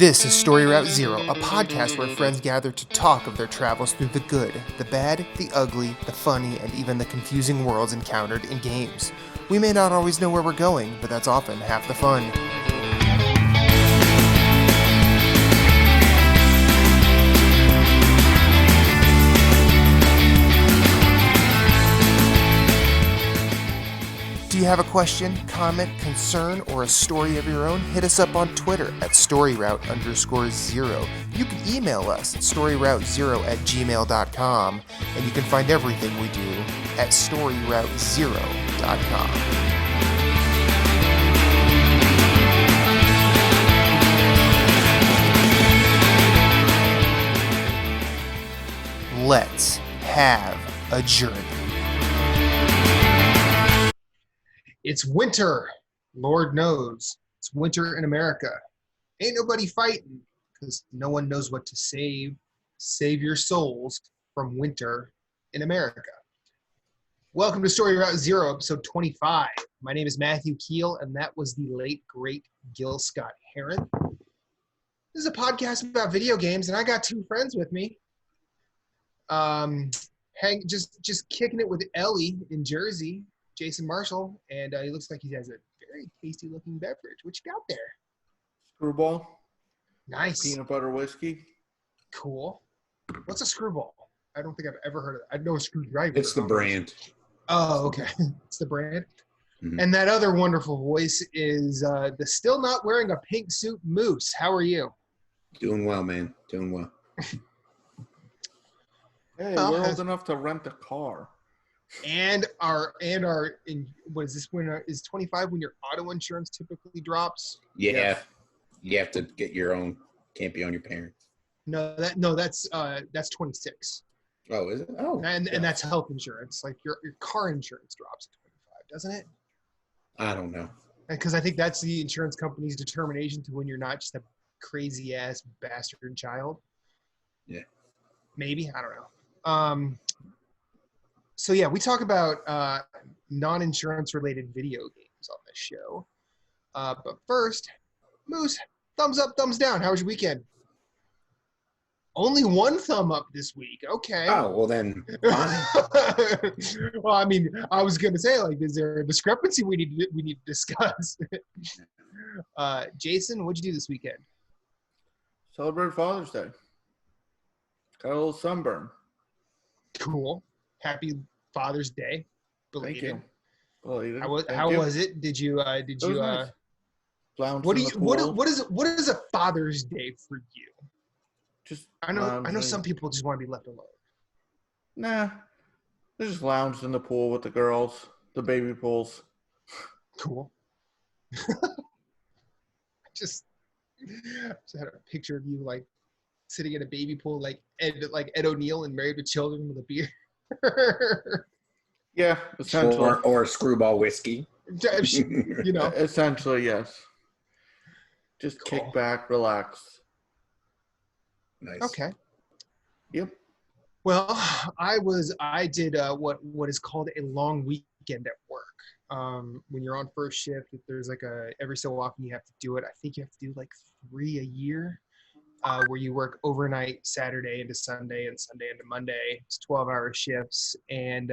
This is Story Route Zero, a podcast where friends gather to talk of their travels through the good, the bad, the ugly, the funny, and even the confusing worlds encountered in games. We may not always know where we're going, but that's often half the fun. Do you have a question, comment, concern, or a story of your own? Hit us up on Twitter at storyroute_0. You can email us at storyroute0@gmail.com, and you can find everything we do at storyroute0.com. Let's have a journey. It's winter. Lord knows. It's winter in America. Ain't nobody fighting because no one knows what to save. Save your souls from winter in America. Welcome to Story Route Zero, episode 25. My name is Matthew Kiel, and that was the late, great Gil Scott Heron. This is a podcast about video games, and I got two friends with me. Just kicking it with Ellie in Jersey. Jason Marshall, and he looks like he has a very tasty-looking beverage. What you got there? Screwball. Nice. Peanut butter whiskey. Cool. What's a screwball? I don't think I've ever heard of it. I know a screwdriver. It's the brand. Oh, okay. It's the brand. Mm-hmm. And that other wonderful voice is the still not wearing a pink suit Moose. How are you? Doing well, man. Doing well. Hey, we're old enough to rent a car. And what is this, when is 25 when your auto insurance typically drops? Yeah. Yes. You have to get your own. Can't be on your parents. That's 26. Oh, is it? Oh. And that's health insurance. Like your car insurance drops at 25, doesn't it? I don't know. Because I think that's the insurance company's determination to when you're not just a crazy ass bastard child. Yeah. Maybe, I don't know. So yeah, we talk about non-insurance related video games on this show. But first, Moose, thumbs up, thumbs down. How was your weekend? Only one thumb up this week. Okay. Oh, well then. Well, I mean, I was gonna say, like, is there a discrepancy we need to discuss? Jason, what'd you do this weekend? Celebrate Father's Day. Got a little sunburn. Cool. Happy Father's Day. Thank you. Belated. How was it? Did you nice. Lounge what in the pool. what is a Father's Day for you? Just I know some people just want to be left alone. Nah. I just lounged in the pool with the girls, the baby pools. Cool. just had a picture of you like sitting in a baby pool like Ed O'Neill and Married with Children with a beer. Yeah, essentially. Or screwball whiskey. You know. Essentially, yes. Just Cool. Kick back, relax. Nice. Okay. Yep. Well, I did what is called a long weekend at work. When you're on first shift, there's like every so often you have to do it. I think you have to do like 3 a year. Where you work overnight Saturday into Sunday and Sunday into Monday. It's 12-hour shifts, and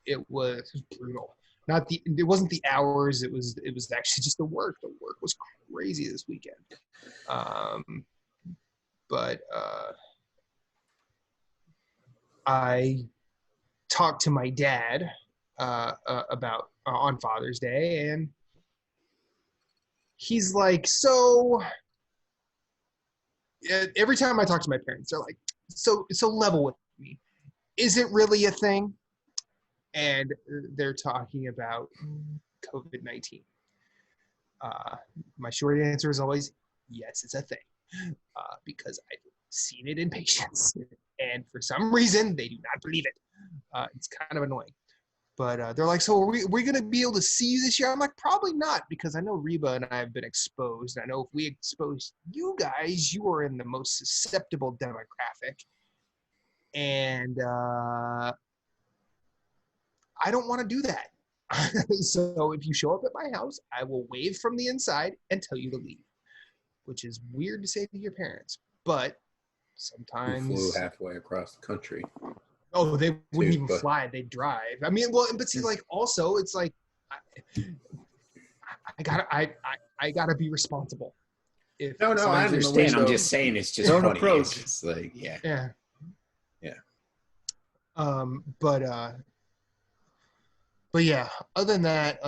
it was brutal. It wasn't the hours. It was actually just the work. The work was crazy this weekend. But I talked to my dad about on Father's Day, and he's like, so. Every time I talk to my parents, they're like, so level with me. Is it really a thing? And they're talking about COVID-19. My short answer is always, yes, it's a thing. Because I've seen it in patients. And for some reason, they do not believe it. It's kind of annoying. But they're like, so are we going to be able to see you this year? I'm like, probably not, because I know Reba and I have been exposed. I know if we expose you guys, you are in the most susceptible demographic. And I don't want to do that. So if you show up at my house, I will wave from the inside and tell you to leave. which is weird to say to your parents, but Who sometimes. flew halfway across the country. Oh, they wouldn't even but- fly; they'd drive. I mean, well, but see, like, also, it's like, I gotta be responsible. If No, I someone's in the understand. I'm window. just saying it's just Don't funny. approach. It's just like, yeah. Yeah. Yeah. But yeah, other than that,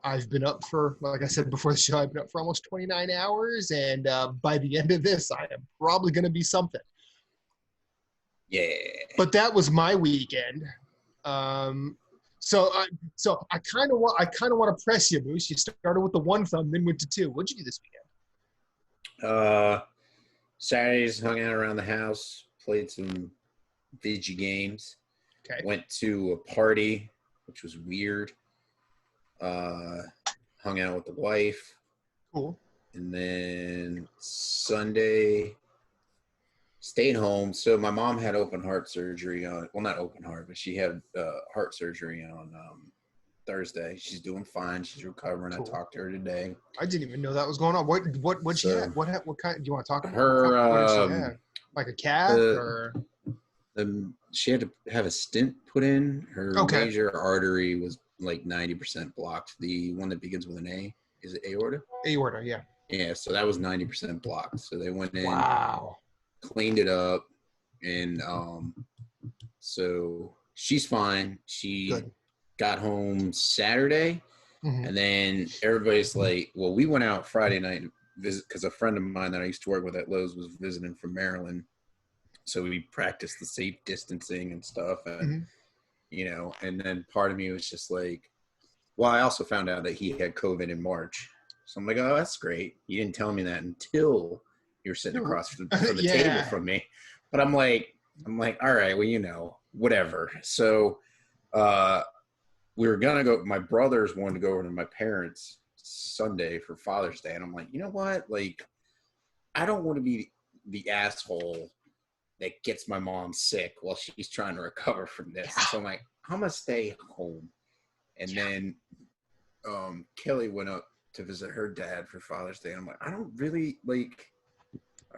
I've been up for, like I said before the show, I've been up for almost 29 hours, and by the end of this, I am probably going to be something. Yeah. But that was my weekend. So I kind of want to press you, Moose. You started with the 1 thumb, then went to 2. What'd you do this weekend? Saturdays hung out around the house, played some video games. Okay. Went to a party, which was weird. Hung out with the wife. Cool. And then Sunday, stayed home. So my mom had open heart surgery on, well, not open heart, but she had heart surgery on Thursday. She's doing fine. She's recovering. Cool. I talked to her today. I didn't even know that was going on. What she had? What kind? Do you want to talk about Her, what did she have? Like a cath or? She had to have a stent put in. Her Okay. major artery was like 90% blocked. The one that begins with an A, is it aorta? Aorta, yeah. Yeah, so that was 90% blocked. So they went in, Wow. cleaned it up, and so she's fine. She Good. got home Saturday, Mhm. and then everybody's like, well, we went out Friday night to visit because a friend of mine that I used to work with at Lowe's was visiting from Maryland. So we practiced the safe distancing and stuff. And, you know, and then part of me was just like, well, I also found out that he had COVID in March. So I'm like, oh, that's great. You didn't tell me that until you were sitting across from the Yeah. table from me. But I'm like, all right, well, you know, whatever. So we were going to go, my brothers wanted to go over to my parents Sunday for Father's Day. And I'm like, you know what? Like, I don't want to be the asshole that gets my mom sick while she's trying to recover from this. And so I'm like, I'm going to stay home. And then Kelly went up to visit her dad for Father's Day. And I'm like, I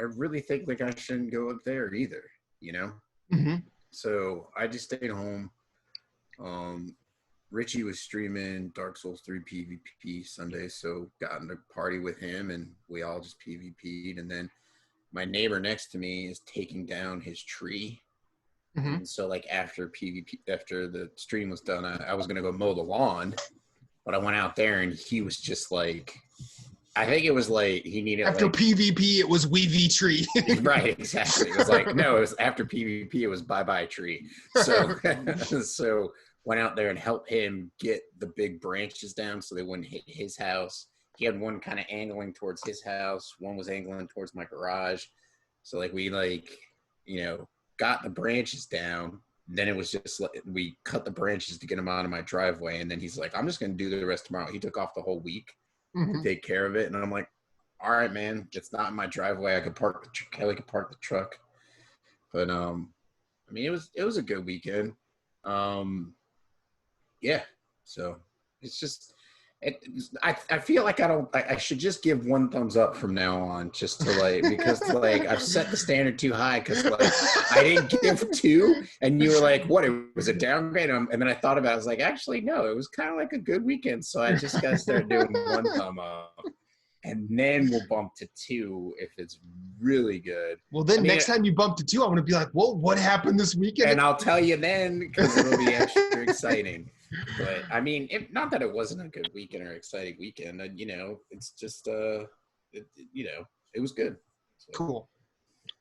really think like I shouldn't go up there either, you know? Mhm. So I just stayed home. Richie was streaming Dark Souls 3 PvP Sunday, so got in a party with him and we all just PvP'd. And then my neighbor next to me is taking down his tree. Mhm. And so like after the stream was done, I was going to go mow the lawn, but I went out there and he was just like, I think it was like he needed After like, PvP, it was Weevee tree. right, exactly. It was like, no, it was after PvP, it was bye-bye tree. So, so went out there and helped him get the big branches down so they wouldn't hit his house. He had one kind of angling towards his house. One was angling towards my garage. So like we like, you know, got the branches down. Then it was just like we cut the branches to get them out of my driveway. And then he's like, I'm just going to do the rest tomorrow. He took off the whole week to take care of it. And I'm like, all right, man, it's not in my driveway. I could park Kelly could park the truck. But I mean, it was a good weekend. Yeah. So it's just I feel like I should just give 1 thumbs up from now on, just to like, because like I've set the standard too high, because like I didn't give 2 and you were like, what, it was a downgrade? And then I thought about it, I was like, actually no, it was kind of like a good weekend, so I just gotta start doing 1 thumb up, and then we'll bump to 2 if it's really good. Well, then next time you bump to 2, I'm gonna be like, whoa, what happened this weekend? And I'll tell you then, because it'll be extra exciting. But I mean, not that it wasn't a good weekend or exciting weekend. You know, it's just you know, it was good. So, Cool.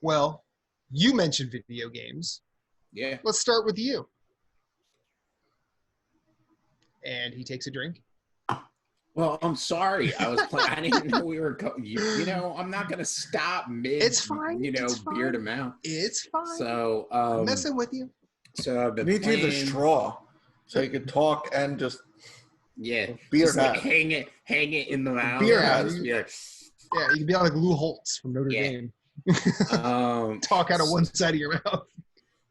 Well, you mentioned video games. yeah. Let's start with you. And he takes a drink. Well, I'm sorry. I was playing. I didn't know we were. You know, I'm not gonna stop mid. It's fine. You know, It's beer fine. to mouth. It's fine. So I'm messing with you. So I've been You need to use a playing. straw so you can talk and just Yeah, beer just like hat. hang it in the mouth. Beer hat. Just be like, Yeah, you can be like Lou Holtz from Notre Yeah. Dame. talk Talk out of one side of your mouth.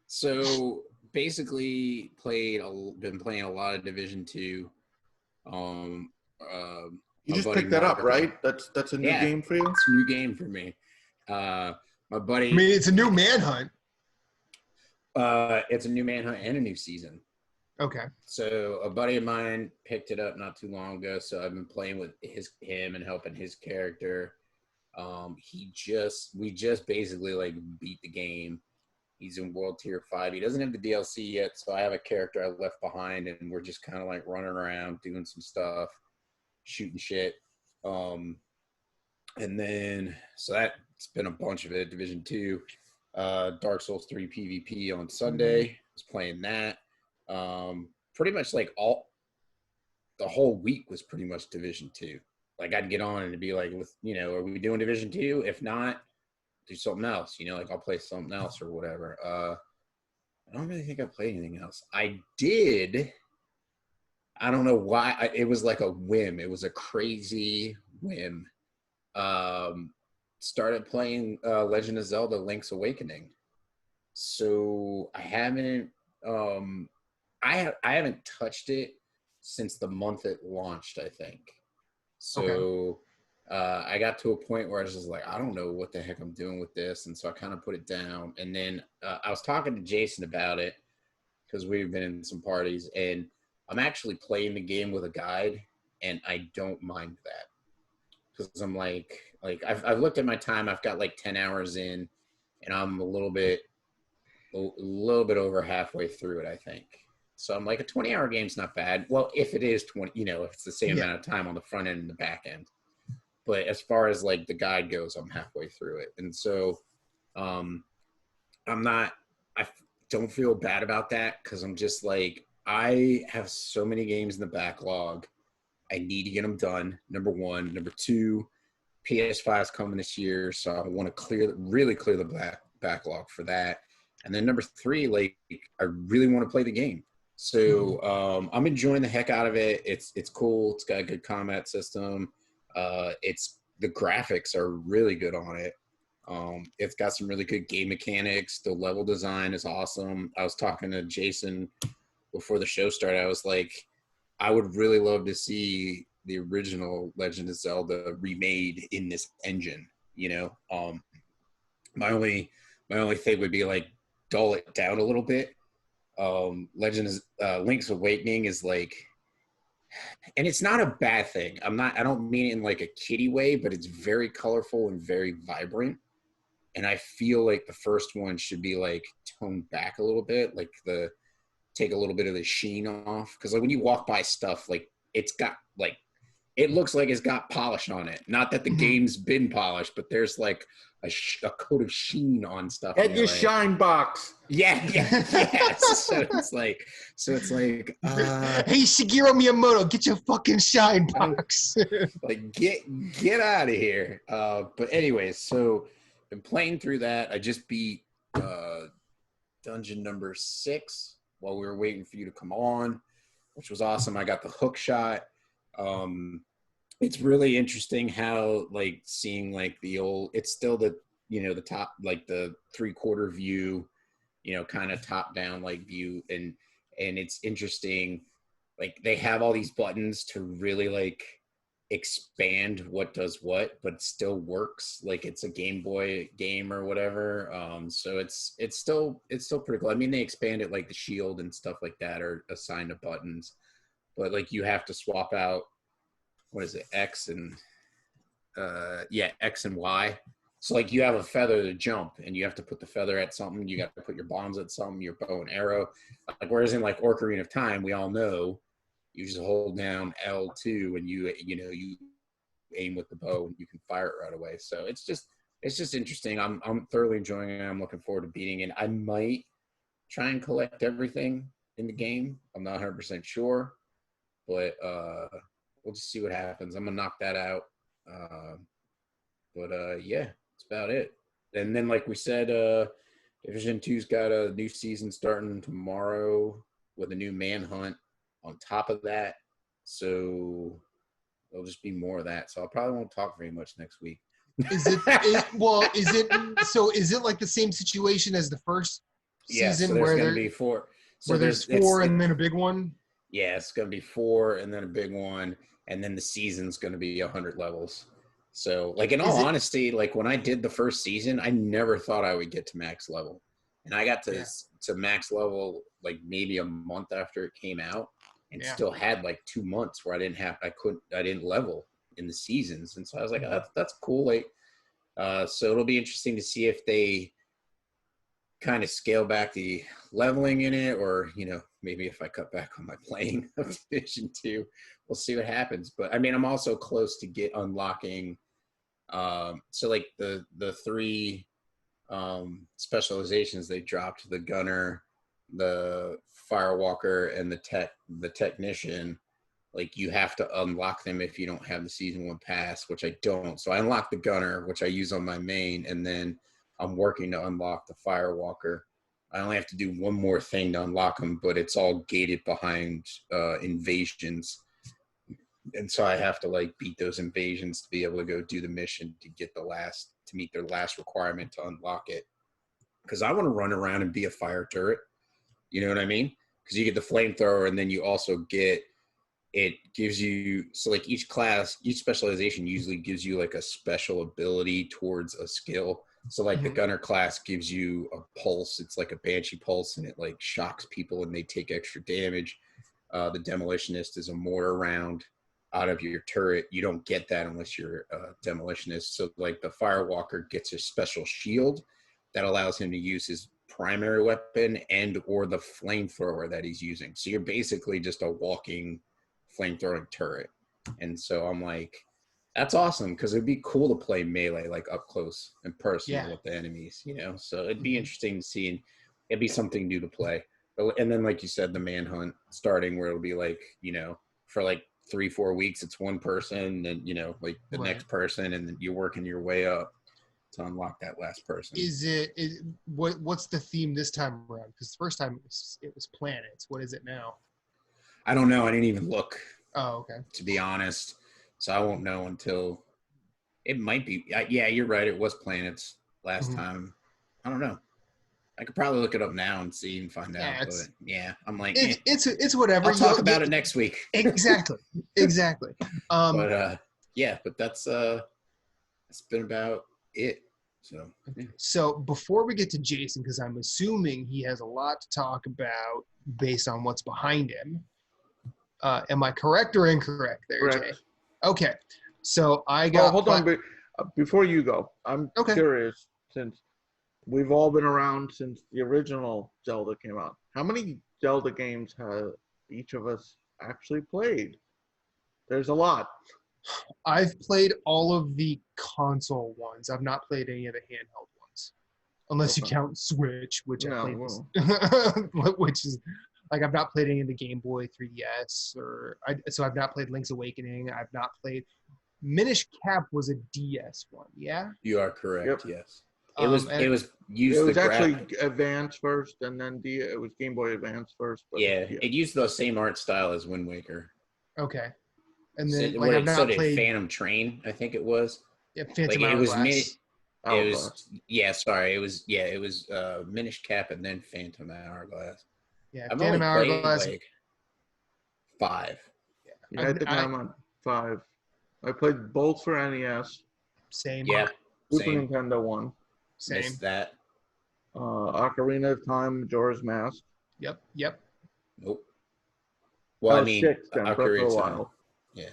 So basically, been playing a lot of Division 2. You my just buddy picked that up, Marco. right? That's a new Yeah, game for you? it's a new game for me. My buddy. I mean, it's a new manhunt. It's a new manhunt and a new season. Okay. So a buddy of mine picked it up not too long ago. So I've been playing with him and helping his character. We just basically like beat the game. He's in World Tier 5. He doesn't have the DLC yet, so I have a character I left behind, and we're just kind of like running around, doing some stuff, shooting shit. And then, so that's been a bunch of it. Division 2, Dark Souls 3 PvP on Sunday. I was playing that. Pretty much like the whole week was pretty much Division 2. Like I'd get on and it'd be like, are we doing Division 2? If not, do something else, like I'll play something else or whatever. I don't really think I played anything else. I don't know why. It was like a whim. It was a crazy whim. Started playing Legend of Zelda Link's Awakening. So I haven't I haven't touched it since the month it launched, I think. So okay. I got to a point where I was just like, I don't know what the heck I'm doing with this. And so I kind of put it down. And then I was talking to Jason about it because we've been in some parties. And I'm actually playing the game with a guide. And I don't mind that. Because I'm like I've looked at my time. I've got like 10 hours in. And I'm a little bit over halfway through it, I think. So I'm like, a 20-hour game's not bad. Well, if it is 20, if it's the same amount of time on the front end and the back end. But as far as like the guide goes, I'm halfway through it. And so I don't feel bad about that because I'm just like, I have so many games in the backlog. I need to get them done, number one. Number two, PS5 is coming this year, so I want to really clear the backlog for that. And then number three, like, I really want to play the game. So I'm enjoying the heck out of it. It's cool. It's got a good combat system. The graphics are really good on it. It's got some really good game mechanics. The level design is awesome. I was talking to Jason before the show started. I was like, I would really love to see the original Legend of Zelda remade in this engine. My only thing would be like dull it down a little bit. Link's Awakening is like, and it's not a bad thing. I don't mean it in like a kiddie way, but it's very colorful and very vibrant. And I feel like the first one should be like toned back a little bit, like take a little bit of the sheen off. Cause like when you walk by stuff, like it's got like, it looks like it's got polish on it. Not that the game's been polished, but there's like a coat of sheen on stuff. Get your shine box. Yeah. So it's like, hey, Shigeru Miyamoto, get your fucking shine box. Like, get out of here. But anyways, so been playing through that. I just beat dungeon number 6 while we were waiting for you to come on, which was awesome. I got the hook shot. It's really interesting how like seeing like it's still the the top, like the 3/4 view, kind of top down like view, and it's interesting, like they have all these buttons to really like expand what does what, but it still works like it's a Game Boy game or whatever. So it's still pretty cool. I mean, they expanded like the shield and stuff like that are assigned to buttons, but like you have to swap out, what is it, X and Y. So like you have a feather to jump and you have to put the feather at something, you got to put your bombs at something, your bow and arrow. Like, whereas in like Ocarina of Time, we all know you just hold down L2 and you aim with the bow and you can fire it right away. So it's just interesting. I'm thoroughly enjoying it. I'm looking forward to beating it. I might try and collect everything in the game. I'm not 100% sure, but we'll just see what happens. I'm gonna knock that out. Yeah, that's about it. And then, like we said, Division 2's got a new season starting tomorrow with a new manhunt on top of that. So there'll just be more of that. So I probably won't talk very much next week. Is it like the same situation as the first season, so there's going to be 4. So where there's 4 and then a big one? Yeah, it's going to be 4 and then a big one. and then the season's going to be 100 levels. So, like, in all Is it? honesty, like when I did the first season, I never thought I would get to max level, and I got Yeah. to max level like maybe a month after it came out, and Yeah. still had like 2 months where I didn't level in the seasons, and so I was like, oh, that's cool. Like, so it'll be interesting to see if they kind of scale back the leveling in it, or maybe if I cut back on my playing of Division 2, we'll see what happens. But I mean, I'm also close to unlocking so like the three specializations they dropped, the gunner, the firewalker, and the technician. Like, you have to unlock them if you don't have the season 1 pass, which I don't. So I unlocked the gunner, which I use on my main, and then I'm working to unlock the firewalker. I only have to do one more thing to unlock them, but it's all gated behind invasions. And so I have to like beat those invasions to be able to go do the mission to meet their last requirement to unlock it. Because I want to run around and be a fire turret. You know what I mean? Because you get the flamethrower, and then you also it gives you, so like each specialization usually gives you like a special ability towards a skill. So like the gunner class gives you a pulse. It's like a banshee pulse, and it like shocks people and they take extra damage. The demolitionist is a mortar round out of your turret. You don't get that unless you're a demolitionist. So like the firewalker gets a special shield that allows him to use his primary weapon and or the flamethrower that he's using. So you're basically just a walking flamethrowing turret. And so I'm like, that's awesome, because it'd be cool to play melee like up close and personal with the enemies, so it'd be interesting to see, and it'd be something new to play. And then, like you said, the manhunt starting, where it'll be like, for like 3-4 weeks it's one person, and like the next person, and then you're working your way up to unlock that last person. What's the theme this time around? Because the first time it was planets. What is it now? I don't know. I didn't even look. Oh, okay. To be honest, so I won't know until it might be. Yeah, you're right. It was planets last time. I don't know. I could probably look it up now and see and find out. But yeah, I'm like, it's whatever. I'll talk about it next week. Exactly. But but that's been about it. So So before we get to Jason, because I'm assuming he has a lot to talk about based on what's behind him. Am I correct or incorrect there, Correct. Jay? Okay. So I got. Hold on. Before you go, I'm curious, since we've all been around since the original Zelda came out. How many Zelda games have each of us actually played? There's a lot. I've played all of the console ones. I've not played any of the handheld ones, unless you count Switch, which I played. Which is like, I've not played any of the Game Boy 3DS, so I've not played Link's Awakening. I've not played. Minish Cap was a DS one, yeah. You are correct. Yep. Yes. It was used. It was actually Advance first, and then it was Game Boy Advance first. But it used the same art style as Wind Waker. Okay. And then so, like, I've not played Phantom Train, I think it was. Yeah, Phantom Hourglass. It was Minish Cap and then Phantom Hourglass. Yeah, I've Phantom only Hourglass. played like 5. Yeah, I think I'm on 5. I played both for NES. Same. Yeah. Super Nintendo one. Same. Missed that. Ocarina of Time, Majora's Mask. Yep. Nope. Well, I mean, 6 then, for a while. Yeah.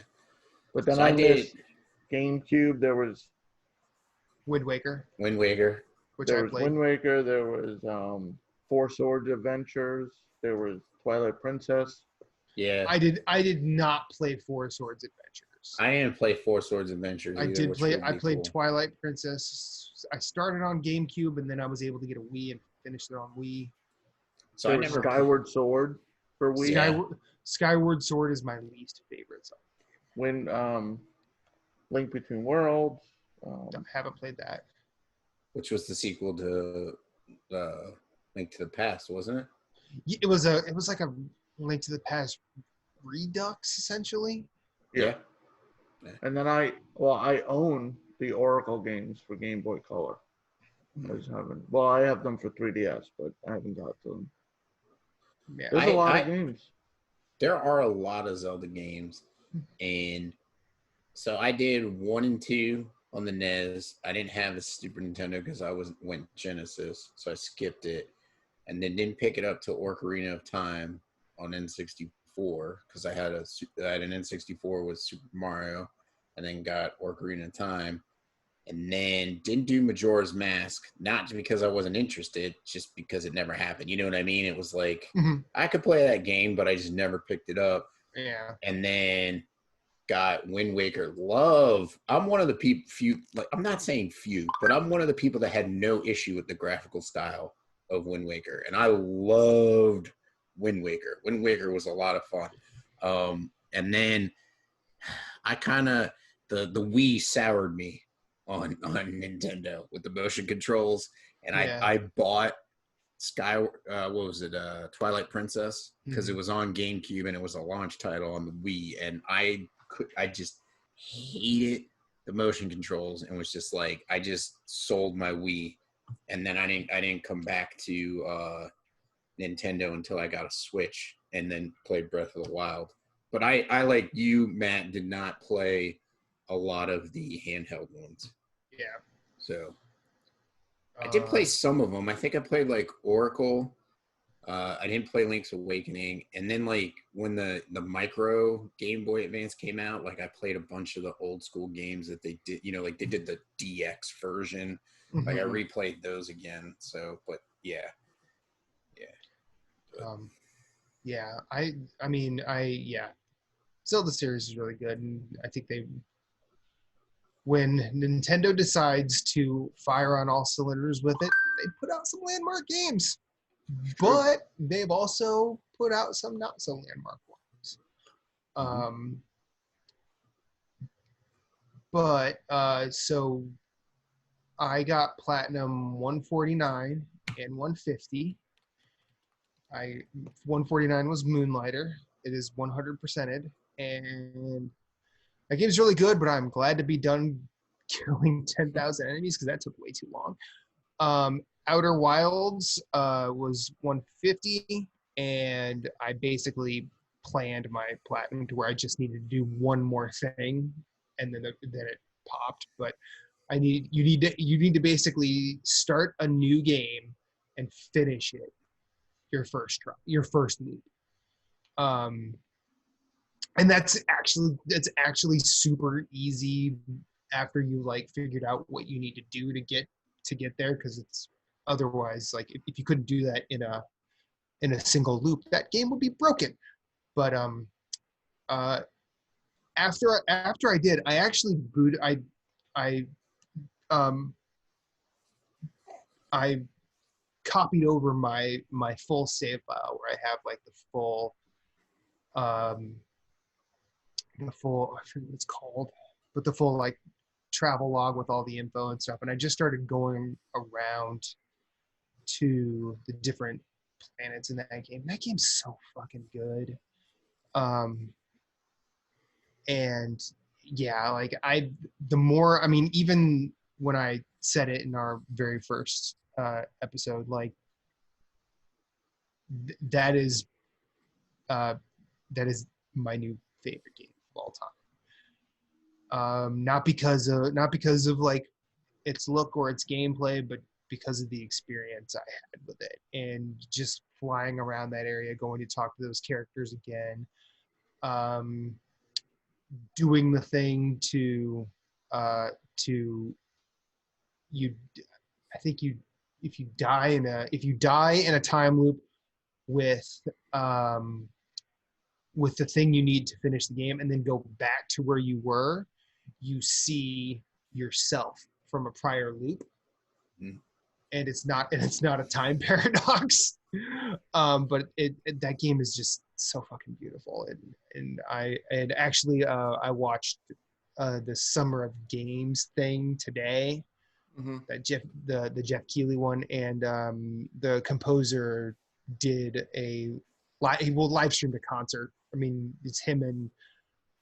But then I missed GameCube. There was Wind Waker. Which there was Wind Waker. There was Four Swords Adventures. There was Twilight Princess. Yeah. I did not play Four Swords Adventures. I didn't play Four Swords Adventures either. I played Twilight Princess. I started on GameCube, and then I was able to get a Wii and finished it on Wii. So there was Skyward Sword for Wii. Skyward Sword is my least favorite song. When Link Between Worlds. Haven't played that. Which was the sequel to Link to the Past, wasn't it? It was like a Link to the Past redux, essentially. Yeah. And then I own the Oracle games for Game Boy Color. I have them for 3DS, but I haven't got to them. Yeah, There's a lot of games. There are a lot of Zelda games. And so I did 1 and 2 on the NES. I didn't have the Super Nintendo because went Genesis, so I skipped it, and then didn't pick it up till Ocarina of Time on N64 because I had an N64 with Super Mario, and then got Ocarina of Time, and then didn't do Majora's Mask, not because I wasn't interested, just because it never happened. You know what I mean? It was like I could play that game, but I just never picked it up. Yeah. And then got Wind Waker. I'm one of the few, like, I'm not saying few, but I'm one of the people that had no issue with the graphical style of Wind Waker, and I loved Wind Waker. Wind Waker was a lot of fun. And then I kind of the Wii soured me on Nintendo with the motion controls, and I bought what was it, Twilight Princess, because it was on GameCube and it was a launch title on the Wii, and I just hated the motion controls and was just like, I just sold my Wii, and then I didn't come back to Nintendo until I got a Switch and then played Breath of the Wild. But I like you, Matt, did not play a lot of the handheld ones. Yeah. So I did play some of them. I think I played like Oracle. I didn't play Link's Awakening. And then like when the micro Game Boy Advance came out, like I played a bunch of the old school games that they did, like they did the DX version. Like I replayed those again. So, but yeah. Yeah. Zelda series is really good, and I think when Nintendo decides to fire on all cylinders with it, they put out some landmark games. But they've also put out some not so landmark ones. So I got Platinum 149 and 150. 149 was Moonlighter. It is 100%ed, and that game's really good, but I'm glad to be done killing 10,000 enemies because that took way too long. Outer Wilds was 150, and I basically planned my platinum to where I just needed to do one more thing, and then it popped. But you need to basically start a new game and finish it your first loop. And that's actually super easy after you like figured out what you need to do to get there, because it's otherwise like if you couldn't do that in a single loop, that game would be broken. But after I did, I actually I copied over my full save file where I have like the full I forget what it's called, but the full like travel log with all the info and stuff. And I just started going around to the different planets in that game. That game's so fucking good. And yeah, like even when I said it in our very first episode, like that is my new favorite game of all time. Not because of like its look or its gameplay, but because of the experience I had with it, and just flying around that area, going to talk to those characters again, doing the thing to you. I think if you die in a time loop with the thing you need to finish the game and then go back to where you were, you see yourself from a prior loop. And it's not a time paradox. But that game is just so fucking beautiful. And I watched the Summer of Games thing today. That the Jeff Keighley one, and the composer did he will live stream the concert. I mean, it's him and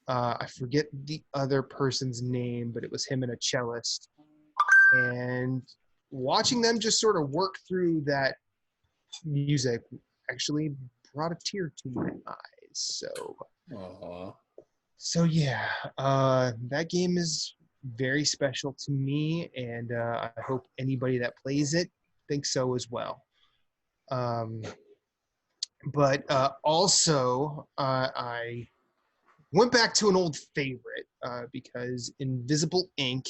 I forget the other person's name, but it was him and a cellist. And watching them just sort of work through that music actually brought a tear to my eyes. So So yeah, that game is very special to me, and I hope anybody that plays it thinks so as well. Um, but also, I went back to an old favorite because Invisible Ink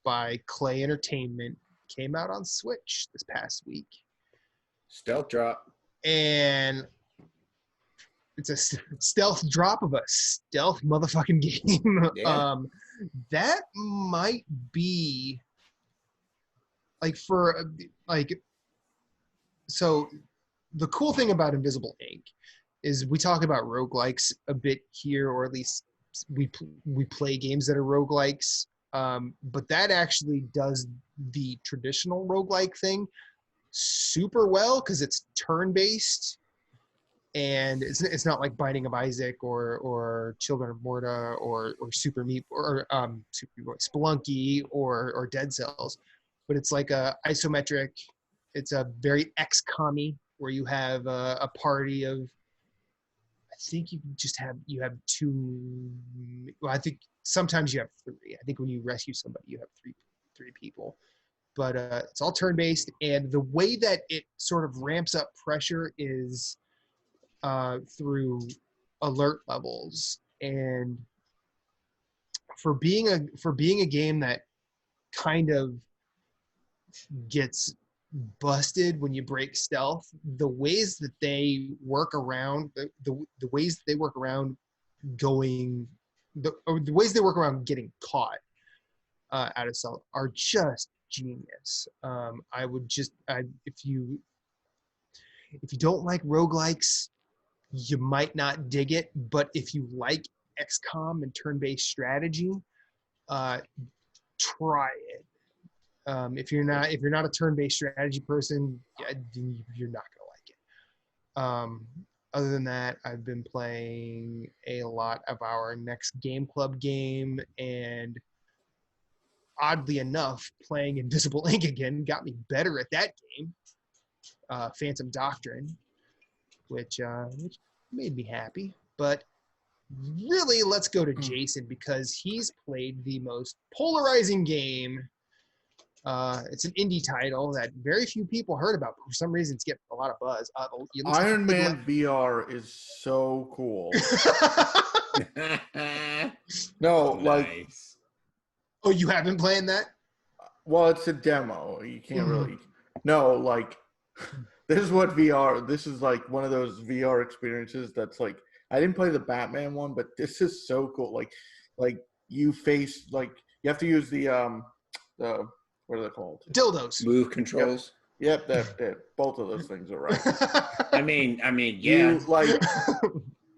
by Clay Entertainment came out on Switch this past week, Stealth drop. and it's a stealth drop of a stealth motherfucking game. Yeah. That might be like for like so the cool thing about Invisible Ink is we talk about roguelikes a bit here, or at least we play games that are roguelikes. But that actually does the traditional roguelike thing super well because it's turn-based, and it's not like Binding of Isaac or Children of Morta or Super Meat or Spelunky or Dead Cells, but it's like a isometric. It's a very XCOM-y where you have a party of. I think you have two. Well, I think sometimes you have three. I think when you rescue somebody, you have three people. But it's all turn-based, and the way that it sort of ramps up pressure is through alert levels. And for being a game that kind of gets busted when you break stealth, the ways that they work around the ways they work around going the ways they work around getting caught out of stealth are just genius. If you don't like roguelikes, you might not dig it, but if you like XCOM and turn-based strategy, uh, try it. If you're not a turn-based strategy person, you're not gonna like it. Other than that, I've been playing a lot of our next game club game, and oddly enough, playing Invisible Ink again got me better at that game, Phantom Doctrine, which made me happy. But really, let's go to Jason because he's played the most polarizing game. It's an indie title that very few people heard about, but for some reason it's getting a lot of buzz. Iron Man VR is so cool. No, like. Nice. Oh, you have been playing that? Well, it's a demo. You can't really. No, like. This is what VR. This is like one of those VR experiences that's like. I didn't play the Batman one, but this is so cool. Like you face like you have to use the what are they called? Dildos. Move controls. Yep, that both of those things are right. I mean, yeah. You like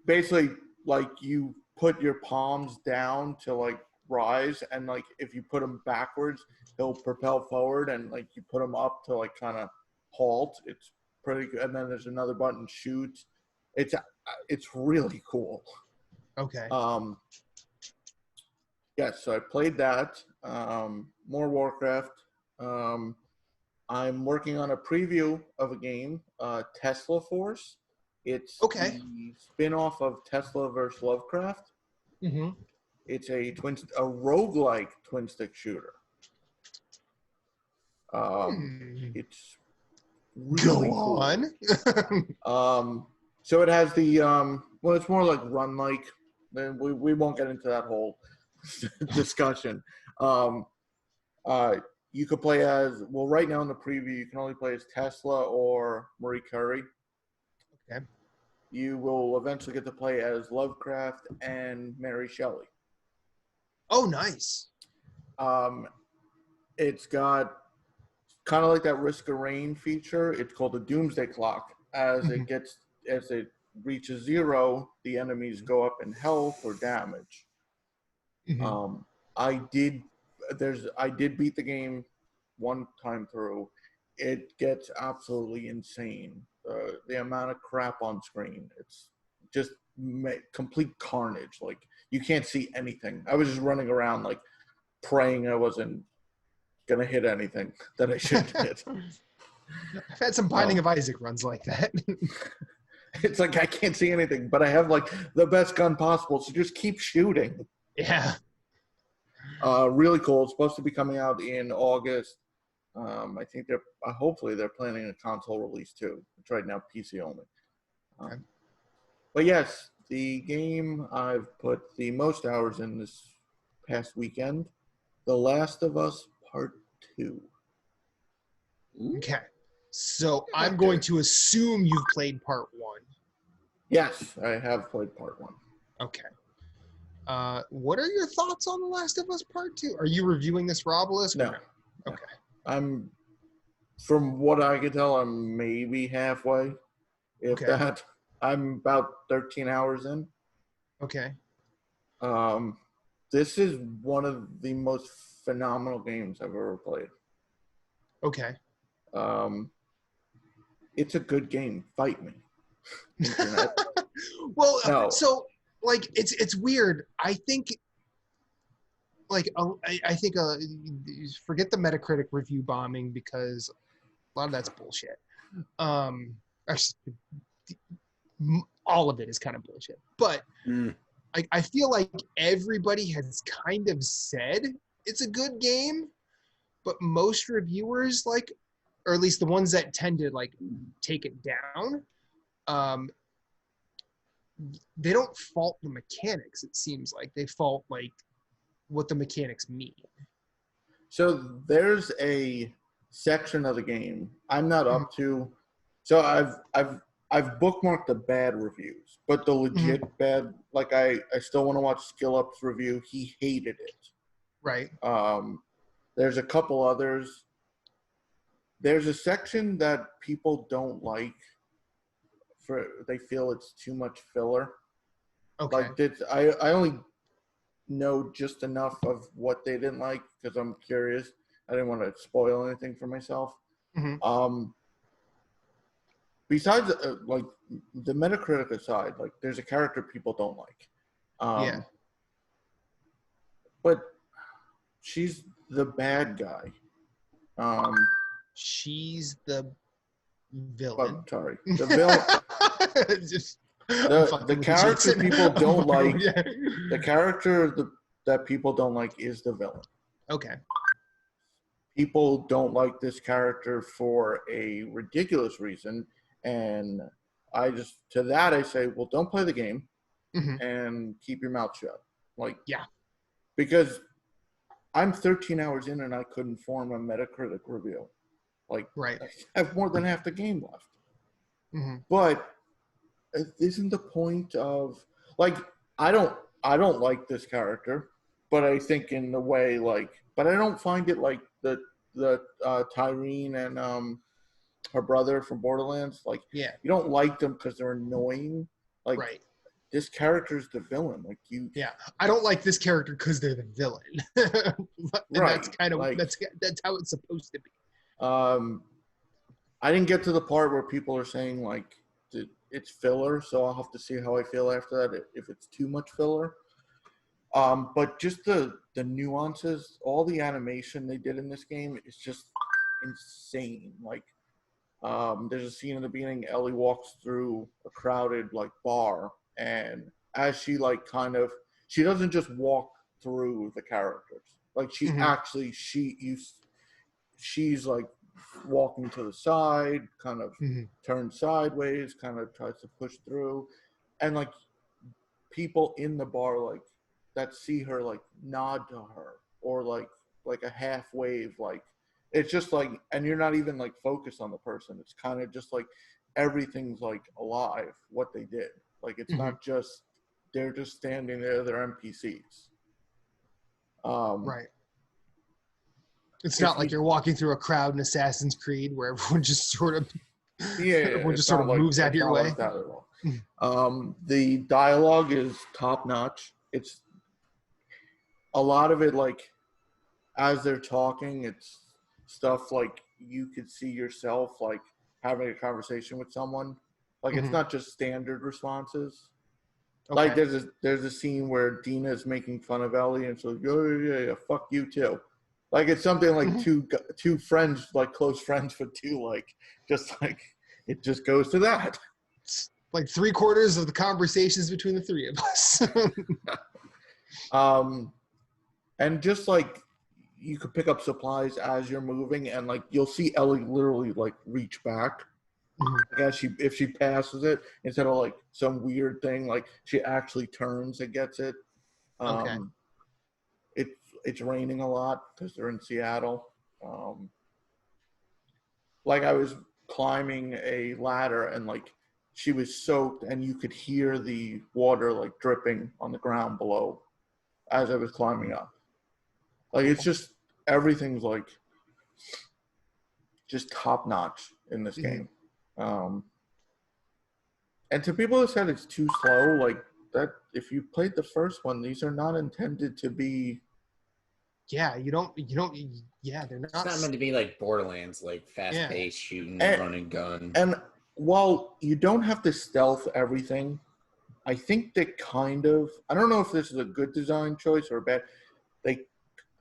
basically like you put your palms down to like rise, and like if you put them backwards, they'll propel forward, and like you put them up to like kind of halt. It's pretty good. And then there's another button, shoot. It's really cool. Okay. Yes, so I played that. More Warcraft. I'm working on a preview of a game, Tesla Force. It's the spin-off of Tesla vs. Lovecraft. Mm-hmm. It's a roguelike twin-stick shooter. It's really Go on. So it has the well, it's more like run-like. We won't get into that whole discussion. You could play as right now in the preview. You can only play as Tesla or Marie Curie. Okay. You will eventually get to play as Lovecraft and Mary Shelley. Oh, nice. It's got kind of like that Risk of Rain feature. It's called the Doomsday Clock. As it reaches 0, the enemies go up in health or damage. Mm-hmm. I did beat the game one time through. It gets absolutely insane. The amount of crap on screen. It's just complete carnage. Like you can't see anything. I was just running around like praying I wasn't gonna hit anything that I shouldn't hit. I've had some Binding of Isaac runs like that. It's like I can't see anything, but I have like the best gun possible, so just keep shooting. Yeah. Really cool. It's supposed to be coming out in August. I think hopefully they're planning a console release too. It's right now PC only. Okay. But yes, the game I've put the most hours in this past weekend, The Last of Us Part 2. Okay. So I'm going to assume you've played Part 1. Yes, I have played Part 1. Okay. What are your thoughts on The Last of Us Part 2? Are you reviewing this for Obelisk? No. Okay. From what I can tell, I'm maybe halfway. If that. I'm about 13 hours in. Okay. This is one of the most phenomenal games I've ever played. Okay. It's a good game. Fight me. Internet. Well, no. So like it's weird. I think like I think forget the Metacritic review bombing because a lot of that's bullshit. Actually, all of it is kind of bullshit. But I feel like everybody has kind of said it's a good game, but most reviewers like, or at least the ones that tend to like take it down, they don't fault the mechanics. It seems like they fault like what the mechanics mean. So there's a section of the game I'm not up to. So I've bookmarked the bad reviews, but the legit bad, like I still want to watch Skill Up's review. He hated it. Right. There's a couple others. There's a section that people don't like. They feel it's too much filler. Okay. Like I only know just enough of what they didn't like because I'm curious. I didn't want to spoil anything for myself. Besides, like the Metacritic aside, like there's a character people don't like. But she's the bad guy. She's the villain. Sorry, the villain. The character people don't like. The character that people don't like is the villain. Okay. People don't like this character for a ridiculous reason, and I say, well, don't play the game and keep your mouth shut. Like, because I'm 13 hours in and I couldn't form a Metacritic review. Like, I have more than half the game left. But isn't the point of like I don't like this character, but I think in the way like, but I don't find it like the Tyrene and her brother from Borderlands. Like, you don't like them because they're annoying. Like, this character's the villain. Like I don't like this character because they're the villain. And that's kind of like, that's how it's supposed to be. I didn't get to the part where people are saying like it's filler, so I'll have to see how I feel after that if it's too much filler. But just the nuances, all the animation they did in this game is just insane. Like, there's a scene in the beginning, Ellie walks through a crowded like bar, and as she like she doesn't just walk through the characters. Like she actually she's like walking to the side, kind of turns sideways, kind of tries to push through, and like people in the bar like that see her like nod to her or like a half wave. Like it's just like, and you're not even like focused on the person. It's kind of just like everything's like alive what they did. Like it's not just they're just standing there, they're NPCs. It's not like you're walking through a crowd in Assassin's Creed where everyone just sort of everyone just sort of moves out of your way. Like that at all. The dialogue is top notch. It's a lot of it like as they're talking, it's stuff like you could see yourself like having a conversation with someone. Like it's not just standard responses. Like there's a scene where Dina is making fun of Ellie and she's like, oh yeah, fuck you too. Like it's something like two friends, like close friends, but two like just like it just goes to that. like 3/4 of the conversations between the three of us. And just like you could pick up supplies as you're moving, and like you'll see Ellie literally like reach back. Like if she passes it, instead of like some weird thing, like she actually turns and gets it. Okay. It's raining a lot because they're in Seattle. Like I was climbing a ladder and like she was soaked, and you could hear the water like dripping on the ground below as I was climbing up. Like it's just everything's like just top notch in this game. And to people who said it's too slow, like that, if you played the first one, these are not intended to be. Yeah, you don't. Yeah, they're not. It's not meant to be like Borderlands, like fast-paced shooting, run and gun. And while you don't have to stealth everything, I think they kind of. I don't know if this is a good design choice or a bad.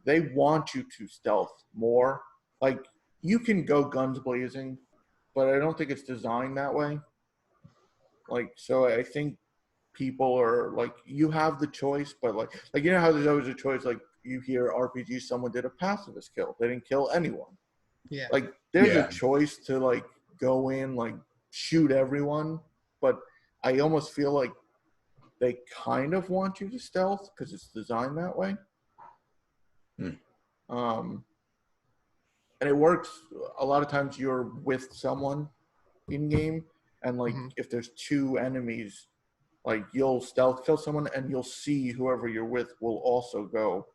They want you to stealth more. Like you can go guns blazing, but I don't think it's designed that way. Like, so I think people are like, you have the choice, but like you know how there's always a choice. Like you hear RPG, someone did a pacifist kill. They didn't kill anyone. Yeah. Like there's a choice to like go in, like shoot everyone, but I almost feel like they kind of want you to stealth because it's designed that way. And it works a lot of times. You're with someone in game, and like if there's two enemies, like you'll stealth kill someone, and you'll see whoever you're with will also go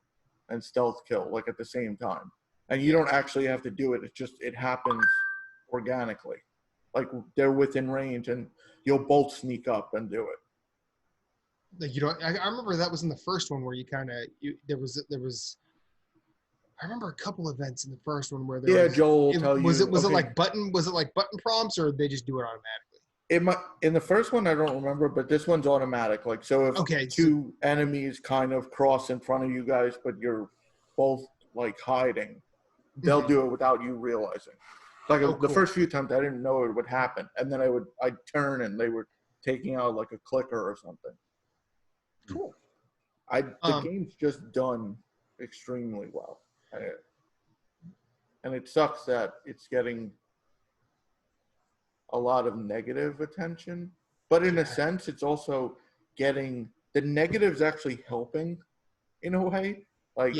and stealth kill like at the same time, and you don't actually have to do it. It's just it happens organically. Like they're within range, and you'll both sneak up and do it. Like you don't. I remember that was in the first one where you kind of there was. I remember a couple events in the first one where there was. Joel will tell you. Was it like button? Was it like button prompts, or did they just do it automatically? It might, in the first one I don't remember, but this one's automatic. Like so, if two enemies kind of cross in front of you guys, but you're both like hiding, they'll do it without you realizing. Like the first few times I didn't know it would happen, and then I'd turn and they were taking out like a clicker or something. Cool. The game's just done extremely well. And it sucks that it's getting a lot of negative attention, but in a sense, it's also getting the negatives actually helping in a way. Like,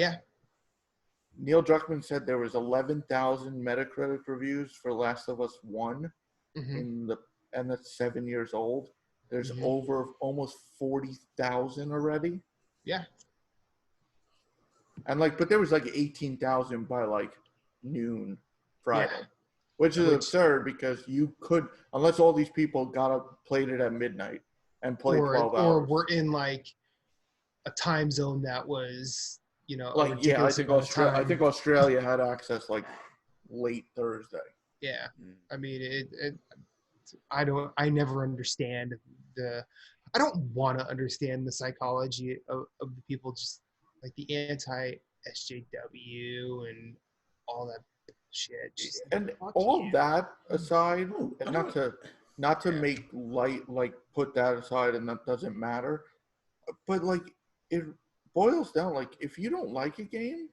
Neil Druckmann said there was 11,000 Metacritic reviews for Last of Us 1 and that's 7 years old. There's over almost 40,000 already. Yeah. And like, but there was like 18,000 by like noon Friday, which is absurd because you could, unless all these people played it at midnight and played 12 hours. Or we're in like a time zone that was, like, I think Australia had access like late Thursday. Yeah. I mean, I never understand I don't want to understand the psychology of the people just like the anti-SJW and all that shit. And all that aside, and not to make light, like put that aside, and that doesn't matter. But like it boils down, like if you don't like a game,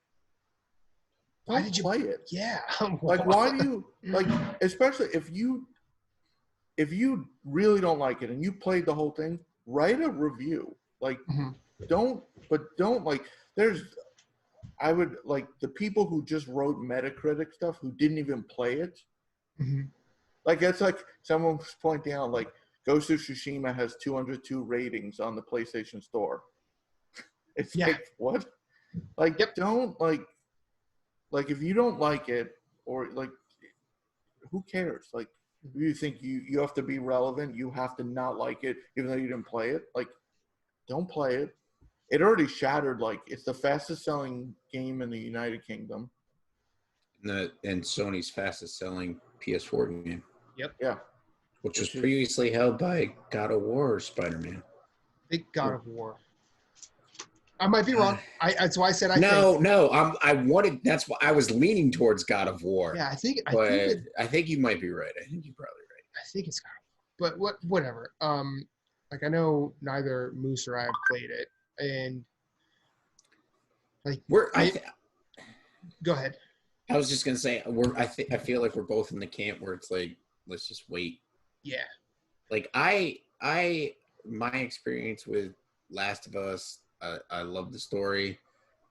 why did you play it? Yeah. Like why do you like? Especially if you really don't like it and you played the whole thing, write a review. Like don't like. I would like the people who just wrote Metacritic stuff who didn't even play it. Like it's like someone was pointing out like Ghost of Tsushima has 202 ratings on the PlayStation Store. It's like what? Like don't like if you don't like it or like who cares? Like you think you have to be relevant, you have to not like it even though you didn't play it. Like don't play it. It already shattered, like, it's the fastest selling game in the United Kingdom. And Sony's fastest selling PS4 game. Yep. Yeah. Which was previously held by God of War or Spider-Man. I think God of War. I might be wrong. That's why I said I think. That's why I was leaning towards God of War. Yeah, I think you might be right. I think you're probably right. I think it's God of War. but whatever. Like I know neither Moose or I have played it, and like go ahead. I was just gonna say I feel like we're both in the camp where it's like, let's just wait. Yeah. Like my experience with Last of Us, I love the story,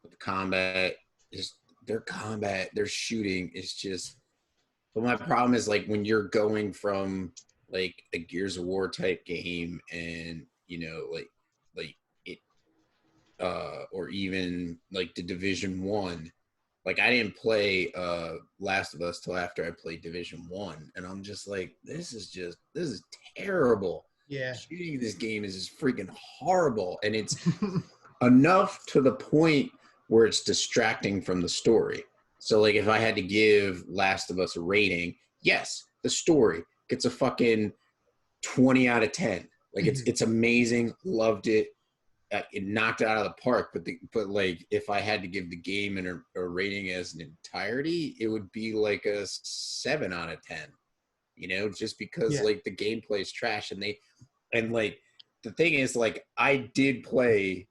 but the combat is their shooting is just. But my problem is like when you're going from like a Gears of War type game, and like it, or even like the Division 1. Like I didn't play Last of Us till after I played Division 1, and I'm just like, this is terrible. Yeah. Shooting in this game is just freaking horrible, and it's enough to the point where it's distracting from the story. So like if I had to give Last of Us a rating, yes, the story gets a fucking 20 out of 10. Like it's amazing, loved it. It knocked it out of the park, but like if I had to give the game a rating as an entirety, it would be like a 7 out of 10. Just because like the gameplay is trash, and like the thing is, like I did play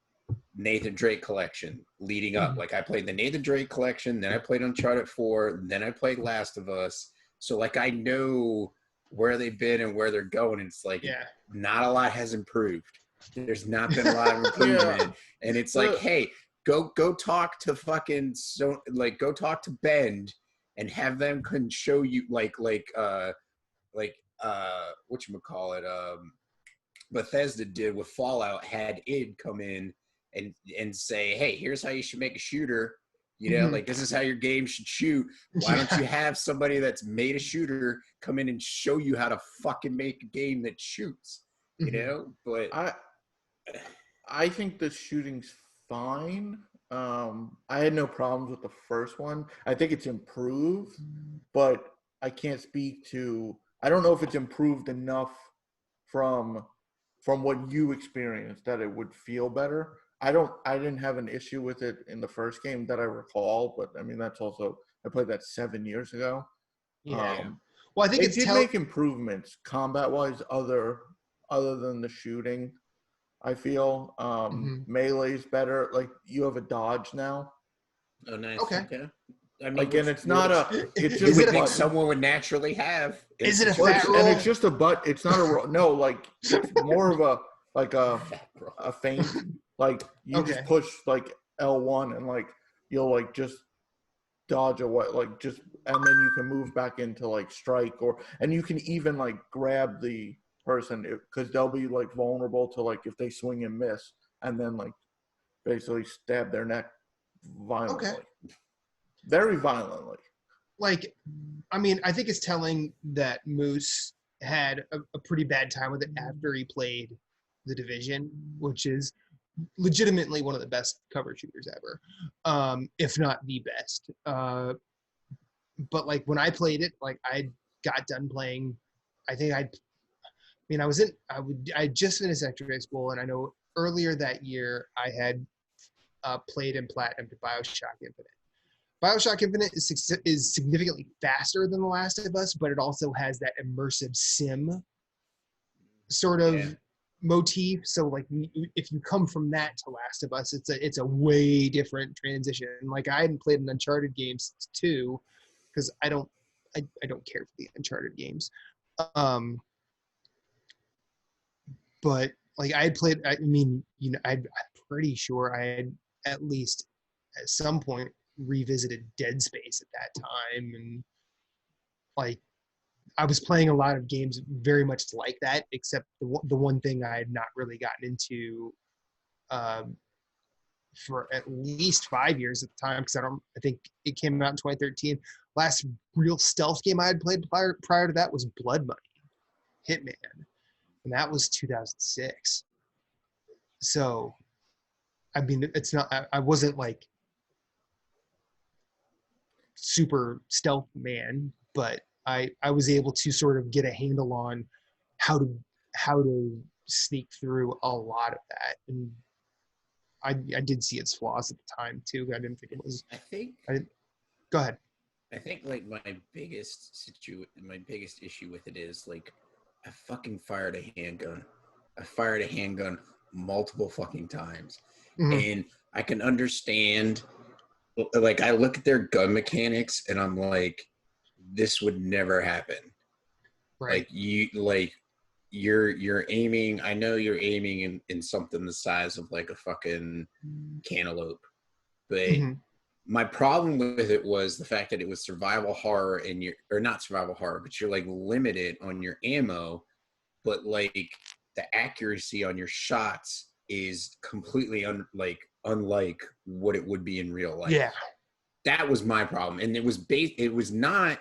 Nathan Drake collection leading up. Like I played the Nathan Drake collection, then I played Uncharted 4, then I played Last of Us. So like I know where they've been and where they're going. And it's like not a lot has improved. There's not been a lot of improvement. And it's like, hey, go talk to fucking go talk to Bend and have them can show you whatchamacallit, Bethesda did with Fallout, had id come in and say, hey, here's how you should make a shooter. Like this is how your game should shoot. Why don't you have somebody that's made a shooter come in and show you how to fucking make a game that shoots? But I think the shooting's fine. I had no problems with the first one. I think it's improved, but I can't speak to. I don't know if it's improved enough from what you experienced that it would feel better. I didn't have an issue with it in the first game that I recall, but I mean that's also I played that 7 years ago. Yeah. Well, I think they did make improvements combat wise, other than the shooting. I feel melee's better. Like you have a dodge now. Oh, nice. Okay. I mean, again, it's not a. It's just you think someone would naturally have. Is it a fat roll? And it's just a butt. It's not a roll. No, like it's more of a feint. Like you just push like L1 and like you'll like just dodge away, like just, and then you can move back into like strike and you can even like grab the person because they'll be like vulnerable to like if they swing and miss and then like basically stab their neck violently. Very violently. Like, I mean, I think it's telling that Moose had a pretty bad time with it after he played The Division, which is legitimately one of the best cover shooters ever, if not the best. But like when I played it, like I got done playing, I just finished secondary school, and I know earlier that year I had played and platinumed BioShock Infinite. BioShock Infinite is significantly faster than The Last of Us, but it also has that immersive sim sort of motif. So like if you come from that to Last of Us, it's a way different transition. Like I hadn't played an Uncharted game since 2 because I don't care for the Uncharted games. But like I had played, I'm pretty sure I had at least at some point revisited Dead Space at that time, and like I was playing a lot of games very much like that, except the one thing I had not really gotten into for at least 5 years at the time, because I think it came out in 2013. Last real stealth game I had played prior to that was Blood Money, Hitman, and that was 2006. So, I mean, it's not. I wasn't like super stealth man, but I was able to sort of get a handle on how to sneak through a lot of that, and I did see its flaws at the time too. I didn't think it was. Go ahead. I think like my biggest issue with it is like I fucking fired a handgun. I fired a handgun multiple fucking times. And I can understand, like, I look at their gun mechanics and I'm like, this would never happen. Right. You're aiming, I know you're aiming in something the size of like a fucking cantaloupe. But my problem with it was the fact that it was survival horror and or not survival horror, but you're like limited on your ammo, but like the accuracy on your shots is completely unlike what it would be in real life. Yeah. That was my problem. And it was not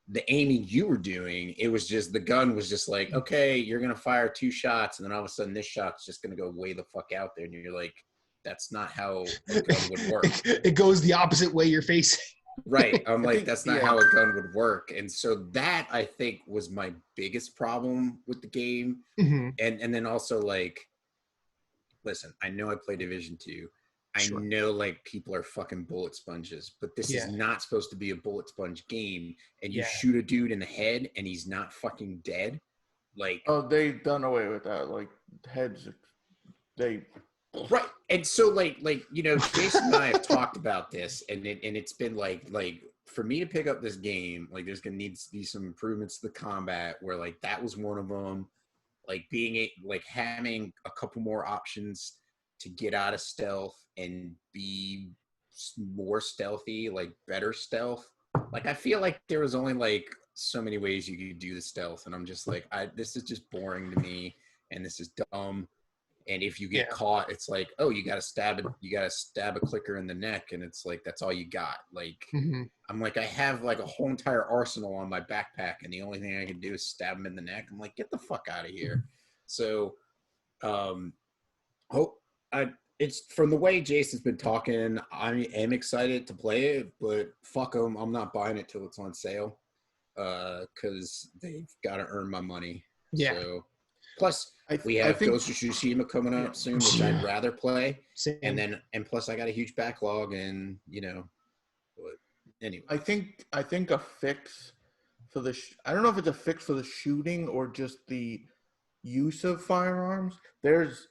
the aiming you were doing. It was just the gun was just like, okay, you're going to fire 2 shots. And then all of a sudden this shot's just going to go way the fuck out there. And you're like, that's not how a gun would work. It goes the opposite way you're facing. Right. I'm like, that's not how a gun would work. And so that, I think, was my biggest problem with the game. And then also, like, listen, I know I play Division 2. I know, like, people are fucking bullet sponges, but this is not supposed to be a bullet sponge game. And you shoot a dude in the head and he's not fucking dead. Like, oh, they've done away with that. Like, heads, they... Right. And so like, you know, Jason and I have talked about this, and it's been like for me to pick up this game, like there's going to need to be some improvements to the combat, where like that was one of them, like having a couple more options to get out of stealth and be more stealthy, like better stealth. Like I feel like there was only like so many ways you could do the stealth, and I'm just like, this is just boring to me, and this is dumb. And if you get caught, it's like, oh, you got to stab a clicker in the neck. And it's like, that's all you got. Like, I'm like, I have like a whole entire arsenal on my backpack. And the only thing I can do is stab him in the neck. I'm like, get the fuck out of here. So, it's from the way Jason's been talking, I am excited to play it, but fuck them. I'm not buying it till it's on sale. Cause they've got to earn my money. Yeah. So, plus, we have Ghost of Tsushima coming up soon, which I'd rather play. Same. And plus I got a huge backlog, and you know, but anyway. I think a fix for the I don't know if it's a fix for the shooting or just the use of firearms. There's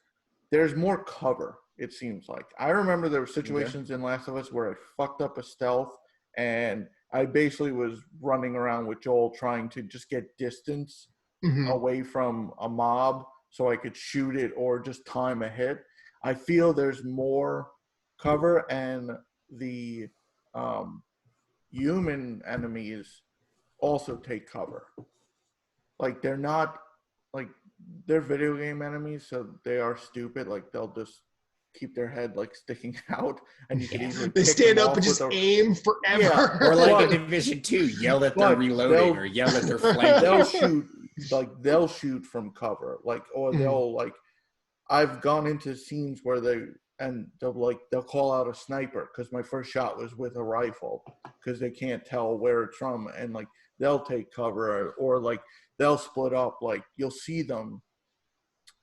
more cover, it seems like. I remember there were situations in Last of Us where I fucked up a stealth, and I basically was running around with Joel trying to just get distance away from a mob so I could shoot it or just time a hit. I feel there's more cover, and the human enemies also take cover. Like they're not like they're video game enemies, so they are stupid. Like they'll just keep their head like sticking out, and you can easily they stand up and just aim forever. Or like in Division 2, yell that they're reloading or yell that they're flanking. They'll shoot from cover, like, or they'll like. I've gone into scenes where they'll call out a sniper because my first shot was with a rifle because they can't tell where it's from, and like they'll take cover or like they'll split up. Like you'll see them.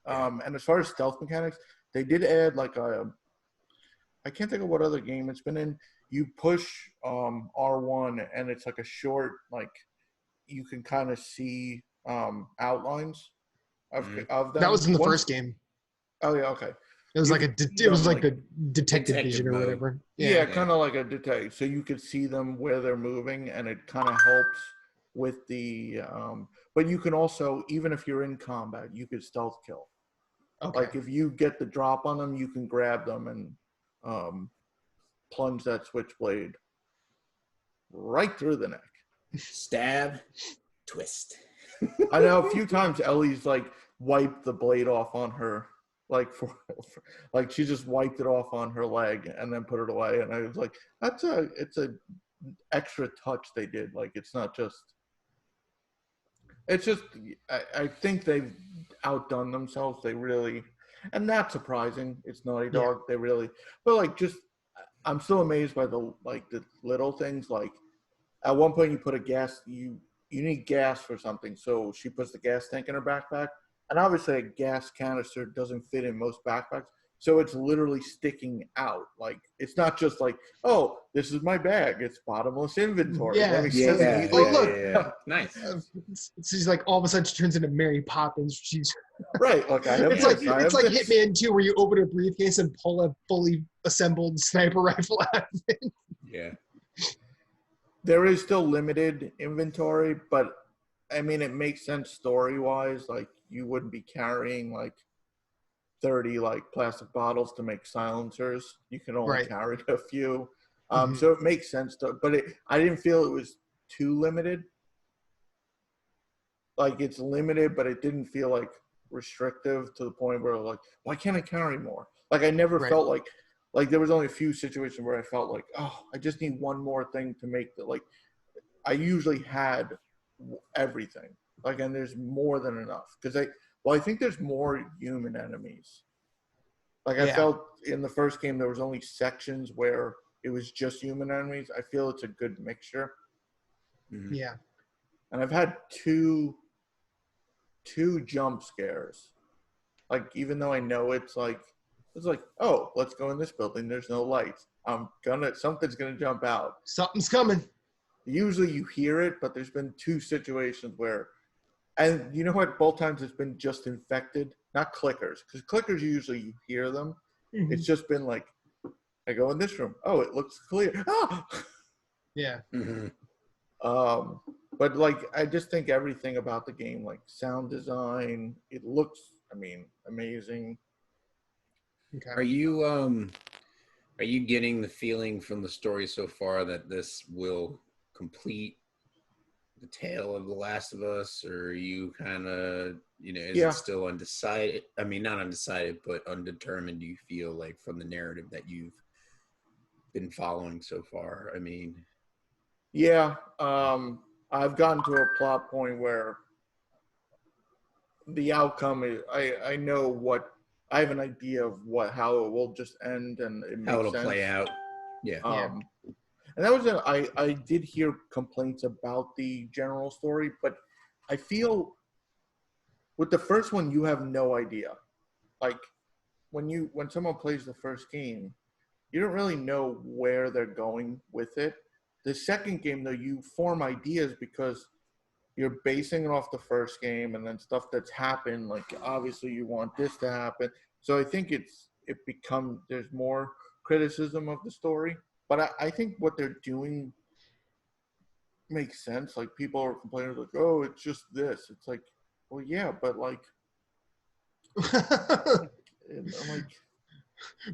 And as far as stealth mechanics, they did add like I can't think of what other game it's been in. You push R1 and it's like a short, like you can kind of see outlines of them. That was in the first game. Oh yeah, okay. It was like a detective vision or whatever. Yeah, kind of like a detective. So you could see them where they're moving, and it kind of helps with the. But you can also, even if you're in combat, you could stealth kill. Okay. Like if you get the drop on them, you can grab them and plunge that switchblade right through the neck. Stab, twist. I know a few times Ellie's like wiped the blade off on her, like for like she just wiped it off on her leg and then put it away, and I was like, it's a extra touch they did. Like it's just I think they've outdone themselves. They really, and not surprising. It's Naughty Dog. They really, but like just I'm still amazed by the little things. Like at one point you put a gas you need gas for something, so she puts the gas tank in her backpack, and obviously a gas canister doesn't fit in most backpacks, so it's literally sticking out. Like it's not just like, oh, this is my bag. It's bottomless inventory. Yeah. Let me Yeah, just yeah, Oh, look. yeah. Nice. She's like all of a sudden she turns into Mary Poppins. She's right. Like I have it's this. like Hitman 2 where you open a briefcase and pull a fully assembled sniper rifle out of it. Yeah. There is still limited inventory, but I mean it makes sense story wise. Like you wouldn't be carrying like 30 like plastic bottles to make silencers. You can only carry a few. So it makes sense but I didn't feel it was too limited. Like it's limited, but it didn't feel like restrictive to the point where like, why can't I carry more? Like I never felt like there was only a few situations where I felt like, oh, I just need one more thing to make the like. I usually had everything. Like, and there's more than enough because I think there's more human enemies. Like I felt in the first game there was only sections where it was just human enemies. I feel it's a good mixture. Mm-hmm. Yeah. And I've had two jump scares. Like even though I know it's like, oh, let's go in this building. There's no lights. Something's gonna jump out. Something's coming. Usually you hear it, but there's been two situations where, and you know what? Both times it's been just infected, not clickers, because clickers usually you hear them. Mm-hmm. It's just been like, I go in this room. Oh, it looks clear. Ah! Yeah. Mm-hmm. But like, I just think everything about the game, like sound design, it looks, I mean, amazing. Okay. Are you getting the feeling from the story so far that this will complete the tale of The Last of Us, or are you kind of, is it still undecided? I mean, not undecided, but undetermined, do you feel like from the narrative that you've been following so far? I mean, yeah, I've gotten to a plot point where the outcome is, I know what, I have an idea of how it will just end and it makes how it'll sense. play out. Yeah. And that was I did hear complaints about the general story, but I feel with the first one, you have no idea. Like when someone plays the first game, you don't really know where they're going with it. The second game, though, you form ideas because you're basing it off the first game and then stuff that's happened. Like obviously you want this to happen. So I think there's more criticism of the story. But I think what they're doing makes sense. Like people are complaining like, oh, it's just this. It's like, well, yeah, but like, I'm like,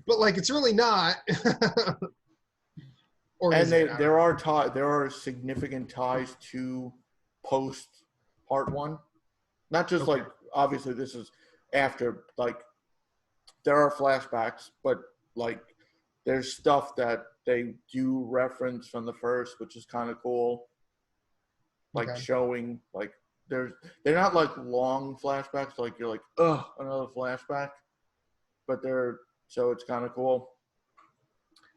but like it's really not. Or and there are significant ties to post part one, not just like obviously this is after, like there are flashbacks, but like there's stuff that they do reference from the first, which is kind of cool. Like showing like they're not like long flashbacks, like you're like, oh, another flashback, but so it's kind of cool.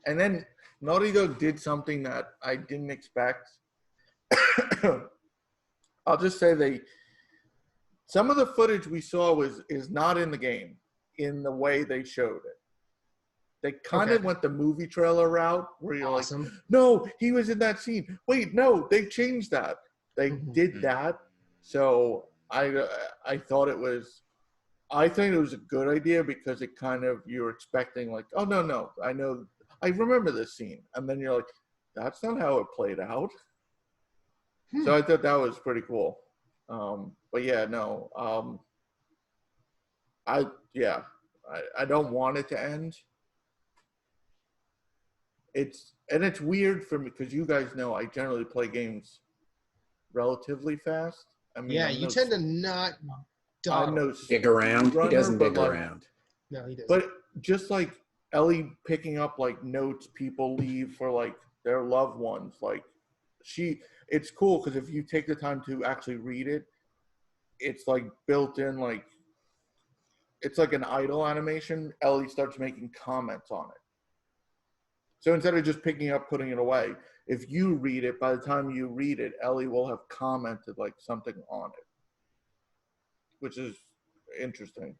And then Naughty Dog did something that I didn't expect. I'll just say some of the footage we saw is not in the game in the way they showed it. They kind of went the movie trailer route where you're like, no, he was in that scene. Wait, no, they changed that. They did that. So I thought it was a good idea because it kind of, you're expecting like, oh, no, I remember this scene. And then you're like, that's not how it played out. So I thought that was pretty cool. But yeah, no. I don't want it to end. It's weird for me because you guys know I generally play games relatively fast. I mean, yeah, you tend to not dig around. He doesn't dig around. No, he doesn't. But just like Ellie picking up like notes people leave for like their loved ones, like it's cool because if you take the time to actually read it, it's like built in, like it's like an idle animation. Ellie starts making comments on it. So instead of just picking up, putting it away, if you read it, by the time you read it, Ellie will have commented like something on it, which is interesting.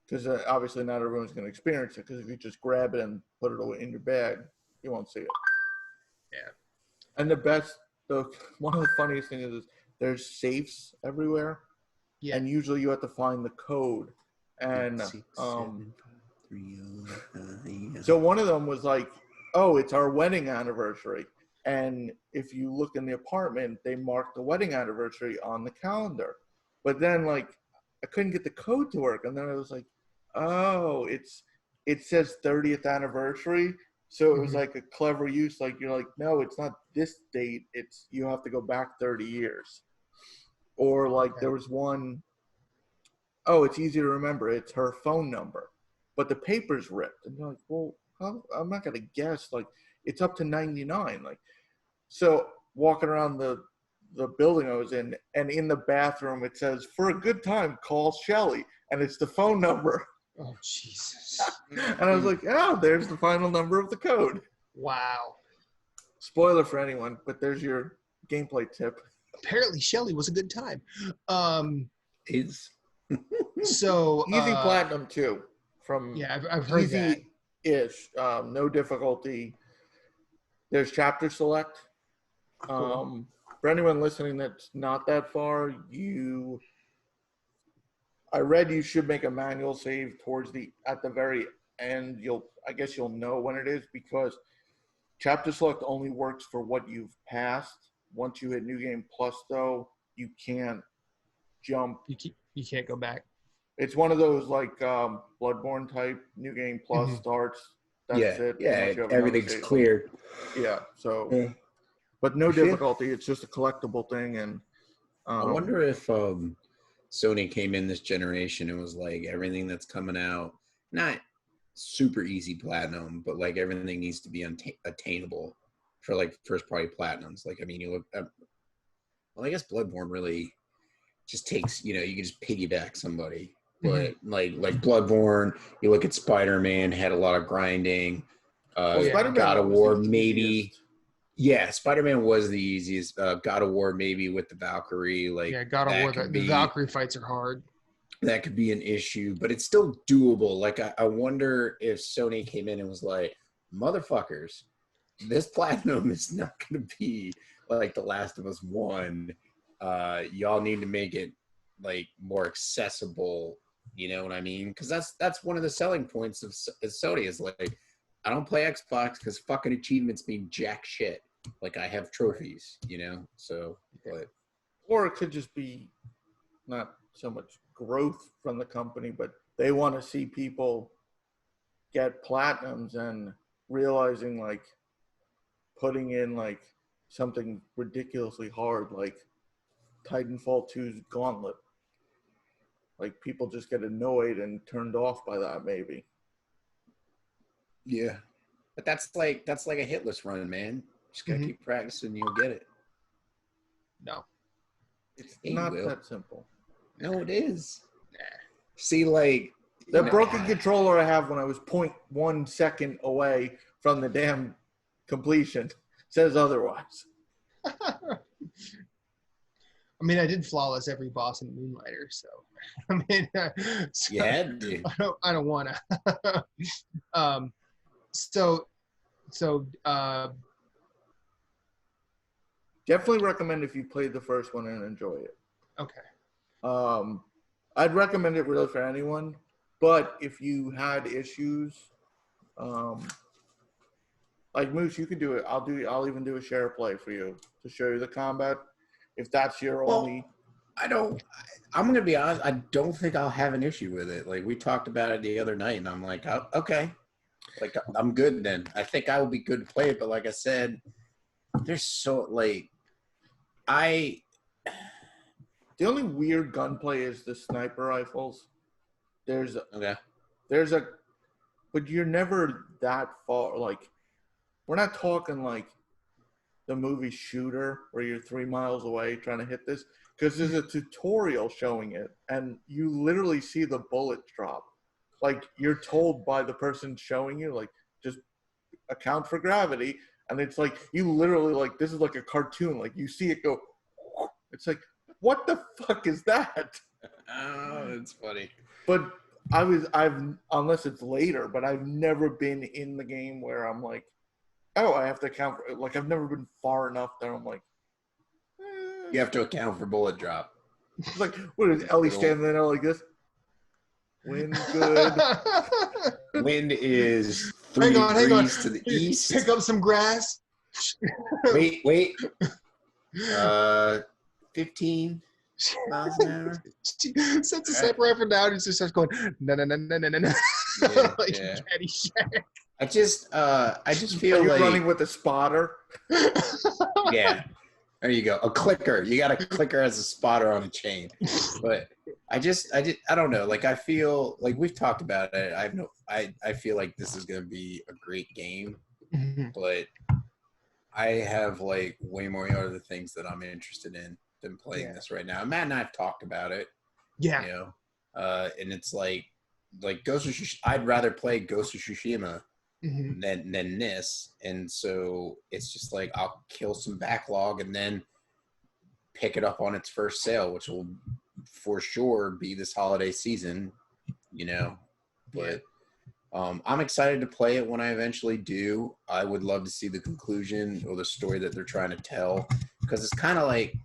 Because obviously not everyone's going to experience it, because if you just grab it and put it away in your bag, you won't see it. Yeah. And one of the funniest things is there's safes everywhere. Yeah. And usually you have to find the code. And 6, 7, 5, 3, so one of them was like, oh, it's our wedding anniversary. And if you look in the apartment, they marked the wedding anniversary on the calendar. But then like I couldn't get the code to work. And then I was like, oh, it says 30th anniversary. So it was like a clever use. Like you're like, no, it's not this date. It's you have to go back 30 years. Or like there was one, oh, it's easy to remember. It's her phone number, but the paper's ripped. And you're like, well, I'm not gonna guess. Like it's up to 99. Like so, walking around the building I was in, and in the bathroom it says, "For a good time, call Shelly," and it's the phone number. Oh Jesus! And I was like, oh, there's the final number of the code. Wow. Spoiler for anyone, but there's your gameplay tip. Apparently, Shelly was a good time. Is So easy platinum too. From I've heard that. Easy-ish, no difficulty. There's chapter select. Cool. For anyone listening that's not that far, I read you should make a manual save at the very end. I guess you'll know when it is, because chapter select only works for what you've passed. Once you hit New Game Plus, though, you can't jump. You can't go back. It's one of those like Bloodborne type New Game Plus starts. That's it. Yeah, everything's clear. Yeah. So, but no difficulty. It's just a collectible thing, and I wonder if Sony came in this generation and was like, everything that's coming out, not super easy platinum, but like everything needs to be attainable for like first party platinums. Like, I mean, you look at, well, I guess Bloodborne really just takes, you can just piggyback somebody. But like Bloodborne, you look at Spider-Man, had a lot of grinding. God of War, maybe. Yeah, Spider-Man was the easiest. God of War, maybe with the Valkyrie. God of War, the Valkyrie fights are hard. That could be an issue, but it's still doable. Like, I wonder if Sony came in and was like, motherfuckers, this platinum is not going to be like The Last of Us 1. Y'all need to make it like more accessible. You know what I mean? Because that's one of the selling points of Sony is like, I don't play Xbox because fucking achievements mean jack shit. Like, I have trophies, So, but or it could just be not so much growth from the company, but they want to see people get platinums and realizing like putting in like something ridiculously hard, like Titanfall 2's Gauntlet. Like people just get annoyed and turned off by that, maybe. Yeah, but that's like a hit list run, man. Just gotta keep practicing, you'll get it. No, it's not that simple. No, it is. Nah. See, like the broken controller I have when I was 0.1 second away from the damn completion says otherwise. I mean, I did flawless every boss in Moonlighter, so I mean, yeah, dude. I don't want to. So definitely recommend if you played the first one and enjoy it. Okay. I'd recommend it really for anyone, but if you had issues, like Moose, you could do it. I'll even do a share play for you to show you the combat. If that's your only. I'm going to be honest. I don't think I'll have an issue with it. Like, we talked about it the other night, and I'm like, oh, okay. Like, I'm good then. I think I will be good to play it. But like I said, there's so, like, the only weird gunplay is the sniper rifles. But you're never that far. Like, we're not talking like the movie Shooter where you're 3 miles away trying to hit this, because there's a tutorial showing it and you literally see the bullets drop. Like, you're told by the person showing you, like, just account for gravity, and it's like you literally, like, this is like a cartoon, like you see it go. It's like, what the fuck is that? Oh, it's funny. But I've unless it's later, but I've never been in the game where I'm like, Oh, I have to account for, like, I've never been far enough that I'm like, You have to account for bullet drop. It's like, what is Ellie standing there like this? Wind good. Wind is 3 degrees to the east. Pick up some grass. Wait. 15 miles an hour. Sets a step right from down and just starts going no. Like Caddyshack. I just feel Are you like running with a spotter? Yeah. There you go. A clicker. You got a clicker as a spotter on a chain. But I don't know. Like, I feel like we've talked about it. I feel like this is going to be a great game, but I have like way more other things that I'm interested in than playing this right now. Matt and I have talked about it. Yeah. You know, and it's like Ghost of Tsushima. I'd rather play Ghost of Tsushima than this, and so it's just like I'll kill some backlog and then pick it up on its first sale, which will for sure be this holiday season, you know. But I'm excited to play it when I eventually do. I would love to see the conclusion or the story that they're trying to tell, because it's kind of like,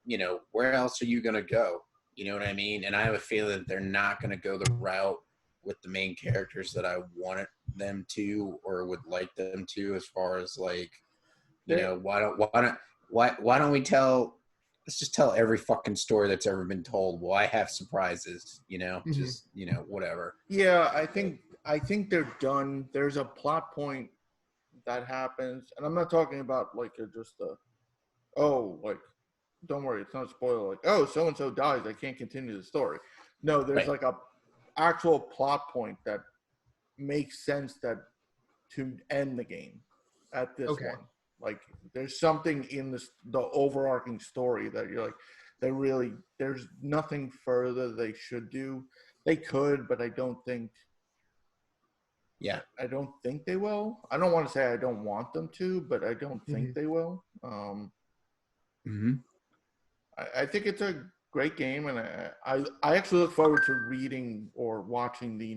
you know, where else are you gonna go? You know what I mean? And I have a feeling that they're not gonna go the route with the main characters that I wanted them to or would like them to, as far as like, you know, why don't we let's just tell every fucking story that's ever been told. Why have surprises, you know? Just, you know, whatever. Yeah, I think they're done. There's a plot point that happens, and I'm not talking about like like, don't worry, it's not a spoiler, like, oh, so and so dies, I can't continue the story. No, there's like a actual plot point that makes sense that to end the game at this one. Like, there's something in the overarching story that you're like, there's nothing further they should do. They could, but I don't think they will. I don't want to say I don't want them to, but I don't think they will. I think it's a great game, and I actually look forward to reading or watching the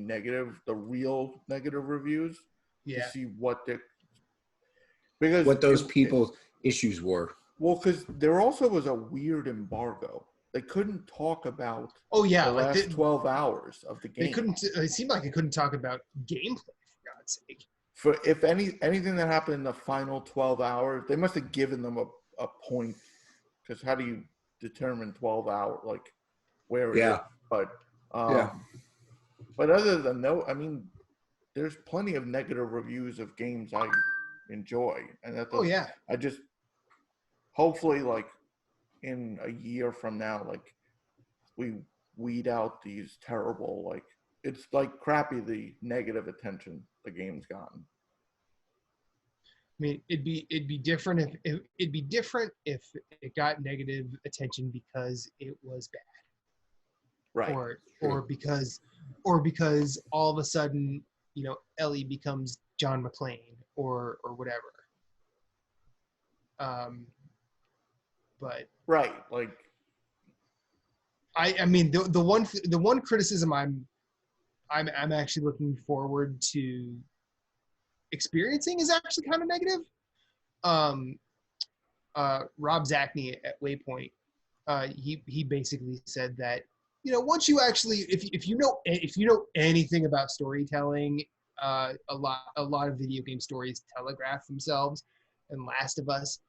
real negative reviews to see what those people's issues were. Well, because there also was a weird embargo. They couldn't talk about the last 12 hours of the game. They couldn't. It seemed like they couldn't talk about gameplay, for God's sake. For if anything that happened in the final 12 hours, they must have given them a point. Because how do you determine 12 hours? Like, where it is? But but other than that, I mean, there's plenty of negative reviews of games I enjoy, and that's I just hopefully, like, in a year from now, like, we weed out these terrible, like, it's like crappy the negative attention the game's gotten. I mean, it'd be different if it got negative attention because it was bad, right? Or because all of a sudden, you know, Ellie becomes John McClane or whatever. But right, like, I mean, the one criticism I'm actually looking forward to experiencing is actually kind of negative. Rob Zachney at Waypoint, he basically said that, you know, once you actually, if you know anything about storytelling, a lot of video game stories telegraph themselves, and Last of Us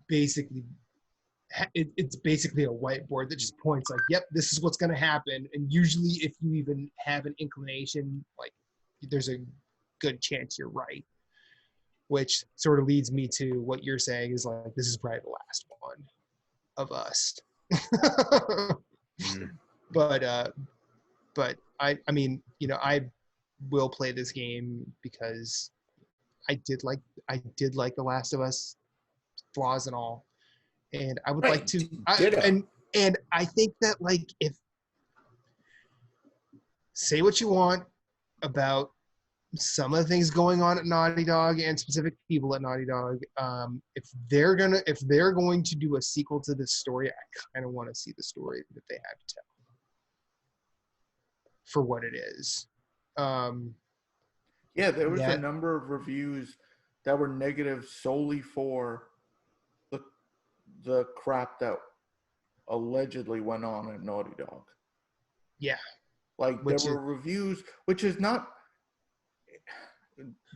basically it's basically a whiteboard that just points like, yep, this is what's going to happen. And usually if you even have an inclination, like, there's a good chance you're right, which sort of leads me to what you're saying is like, this is probably the last one of us. But I mean, you know, I will play this game because I did like The Last of Us, flaws and all. And I would like to, and I think that, like, if, say what you want about some of the things going on at Naughty Dog and specific people at Naughty Dog, if they're going to do a sequel to this story, I kind of want to see the story that they have to tell for what it is. Yeah, there was a number of reviews that were negative solely for the crap that allegedly went on at Naughty Dog. Yeah. Like, there were reviews, which is not...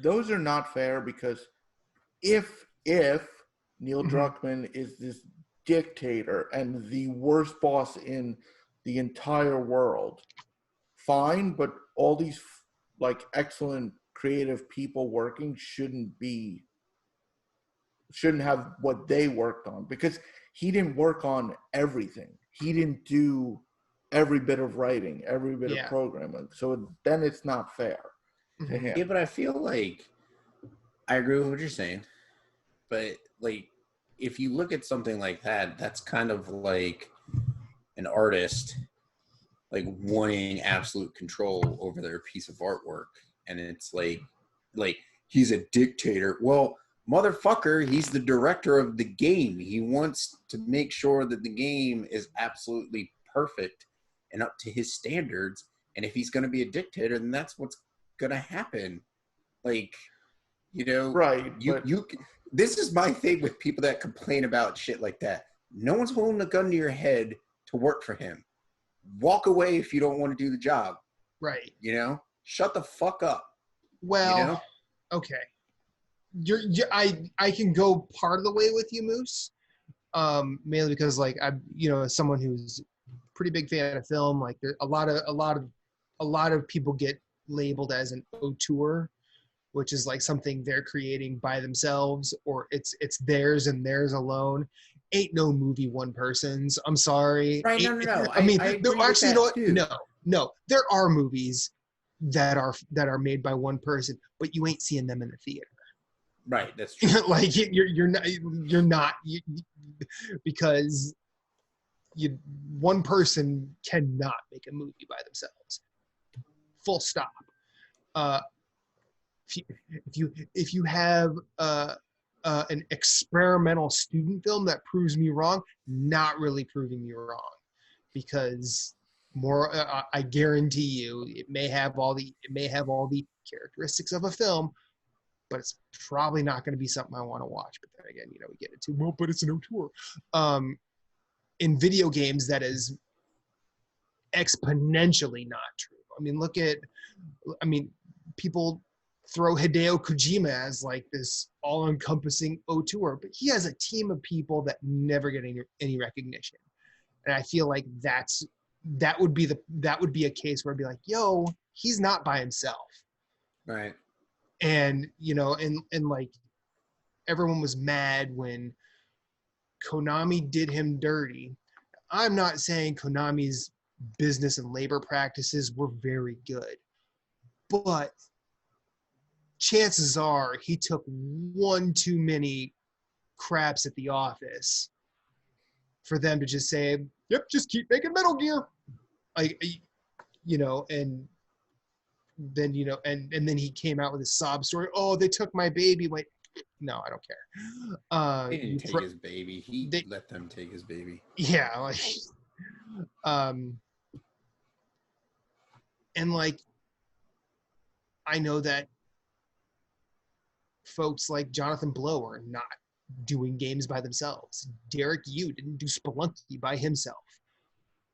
Those are not fair, because if Neil Druckmann is this dictator and the worst boss in the entire world, fine, but all these like excellent creative people working shouldn't have what they worked on, because he didn't work on everything. He didn't do every bit of writing, every bit of programming. So then it's not fair to him. Yeah, but I feel like I agree with what you're saying. But like, if you look at something like that, that's kind of like an artist like wanting absolute control over their piece of artwork, and it's like he's a dictator. Well, motherfucker, he's the director of the game. He wants to make sure that the game is absolutely perfect and up to his standards. And if he's going to be a dictator, then that's what's going to happen. Like, you know, right? This is my thing with people that complain about shit like that. No one's holding a gun to your head to work for him. Walk away if you don't want to do the job. Right. You know, shut the fuck up. Well, you know? Okay. I can go part of the way with you, Moose. Mainly because like I'm, as someone who's a pretty big fan of film, like there a lot of people get labeled as an auteur, which is like something they're creating by themselves, or it's theirs and theirs alone. Ain't no movie one person's. I'm sorry. Right? No. I mean, I there actually, too. No. There are movies that are made by one person, but you ain't seeing them in the theater. Right, that's true. Like you're not because one person cannot make a movie by themselves. Full stop. If you have an experimental student film that proves me wrong, not really proving me wrong, because I guarantee you it may have all the characteristics of a film, but it's probably not going to be something I want to watch. But then again, we get into, well, but it's an auteur. In video games, that is exponentially not true. I mean, people throw Hideo Kojima as like this all-encompassing auteur, but he has a team of people that never get any recognition. And I feel like that would be a case where I'd be like, yo, he's not by himself. Right. And and like everyone was mad when Konami did him dirty. I'm not saying Konami's business and labor practices were very good, but chances are he took one too many craps at the office for them to just say, yep, just keep making Metal Gear. And then, and then he came out with a sob story. Oh, they took my baby. Like, no, I don't care. They didn't take his baby. He let them take his baby. Yeah. And like, I know that folks like Jonathan Blow are not doing games by themselves. Derek Yu didn't do Spelunky by himself.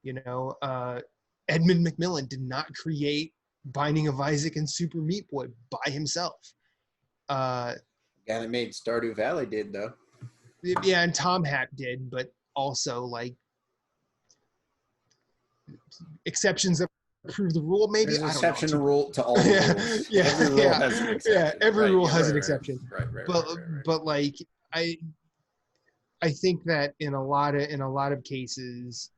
Edmund McMillan did not create Binding of Isaac and Super Meat Boy by himself. Guy that made Stardew Valley did, though. Yeah, and Tom Hack did, but also like exceptions that prove the rule. Maybe there's an exception to rule to all the rules. Yeah, every rule has an exception. Yeah, every rule has an exception. Right. But like I think that in a lot of cases,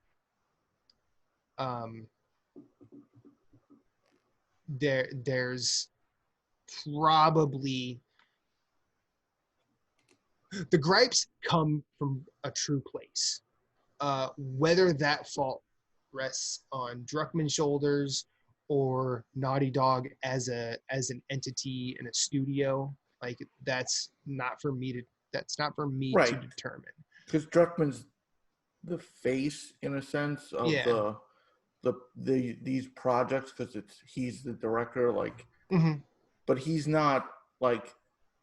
there's probably the gripes come from a true place. Whether that fault rests on Druckmann's shoulders or Naughty Dog as an entity in a studio, like that's not for me to determine. Because Druckmann's the face, in a sense, of these projects, because he's the director. Like, but he's not like,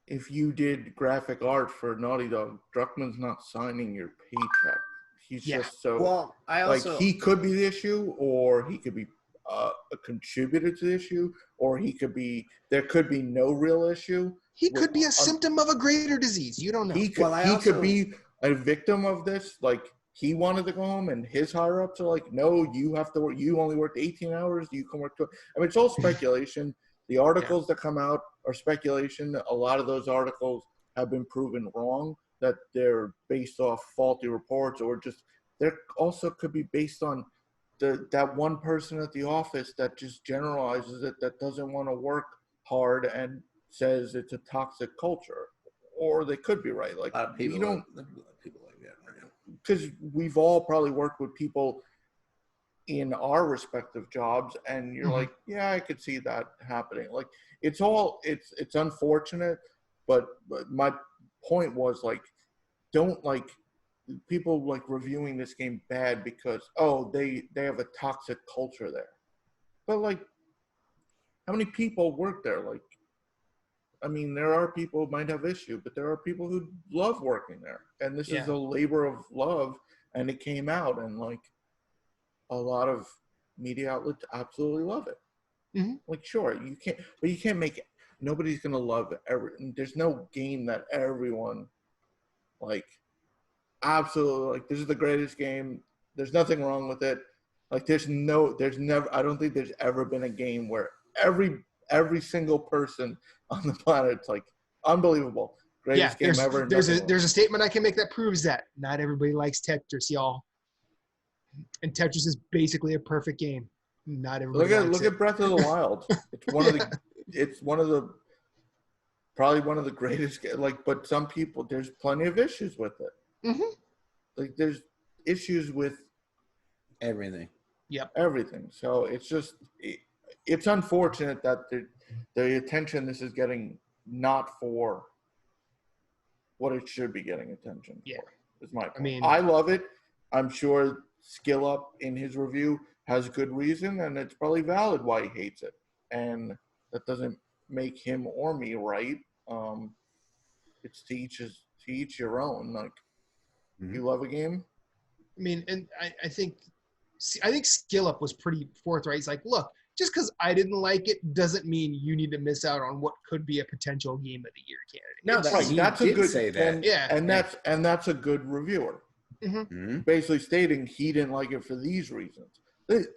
if you did graphic art for Naughty Dog, Druckmann's not signing your paycheck. He's just so, well, I also, like, he could be the issue, or he could be a contributor to the issue, or there could be no real issue. He could be a symptom of a greater disease. You don't know. He could be a victim of this. Like, he wanted to go home, and his higher ups are like, no, you have to work. You only worked 18 hours. You can work 12. I mean, it's all speculation. The articles that come out are speculation. A lot of those articles have been proven wrong, that they're based off faulty reports, or just there also could be based on that one person at the office that just generalizes it, that doesn't want to work hard and says it's a toxic culture. Or they could be right. Like, people like that. Because we've all probably worked with people in our respective jobs, and you're like, yeah, I could see that happening. Like, it's unfortunate, but my point was, like, don't, like, people like reviewing this game bad because, oh, they have a toxic culture there. But, like, how many people work there? Like, I mean, there are people who might have issue, but there are people who love working there. And this is a labor of love, and it came out, and, like, a lot of media outlets absolutely love it. Like, sure, you can't make it. Nobody's going to love there's no game that everyone, like, absolutely, like, this is the greatest game. There's nothing wrong with it. Like, there's never, I don't think there's ever been a game where every single person on the planet's like, unbelievable, greatest game ever. There's a statement I can make that proves that not everybody likes Tetris, y'all. And Tetris is basically a perfect game. Not everybody look at Breath of the Wild. It's probably one of the greatest. Like, but some people, there's plenty of issues with it. Like, there's issues with everything. Yep. Everything. So it's unfortunate that the attention this is getting, not for what it should be getting attention for, is my point. I mean, I love it. I'm sure Skill Up in his review has good reason, and it's probably valid why he hates it. And that doesn't make him or me right. It's to each your own. Like, you love a game. I mean, and I think Skill Up was pretty forthright. He's like, look, just because I didn't like it doesn't mean you need to miss out on what could be a potential game of the year candidate. No, that's a good say that. And that's a good reviewer. Basically stating he didn't like it for these reasons.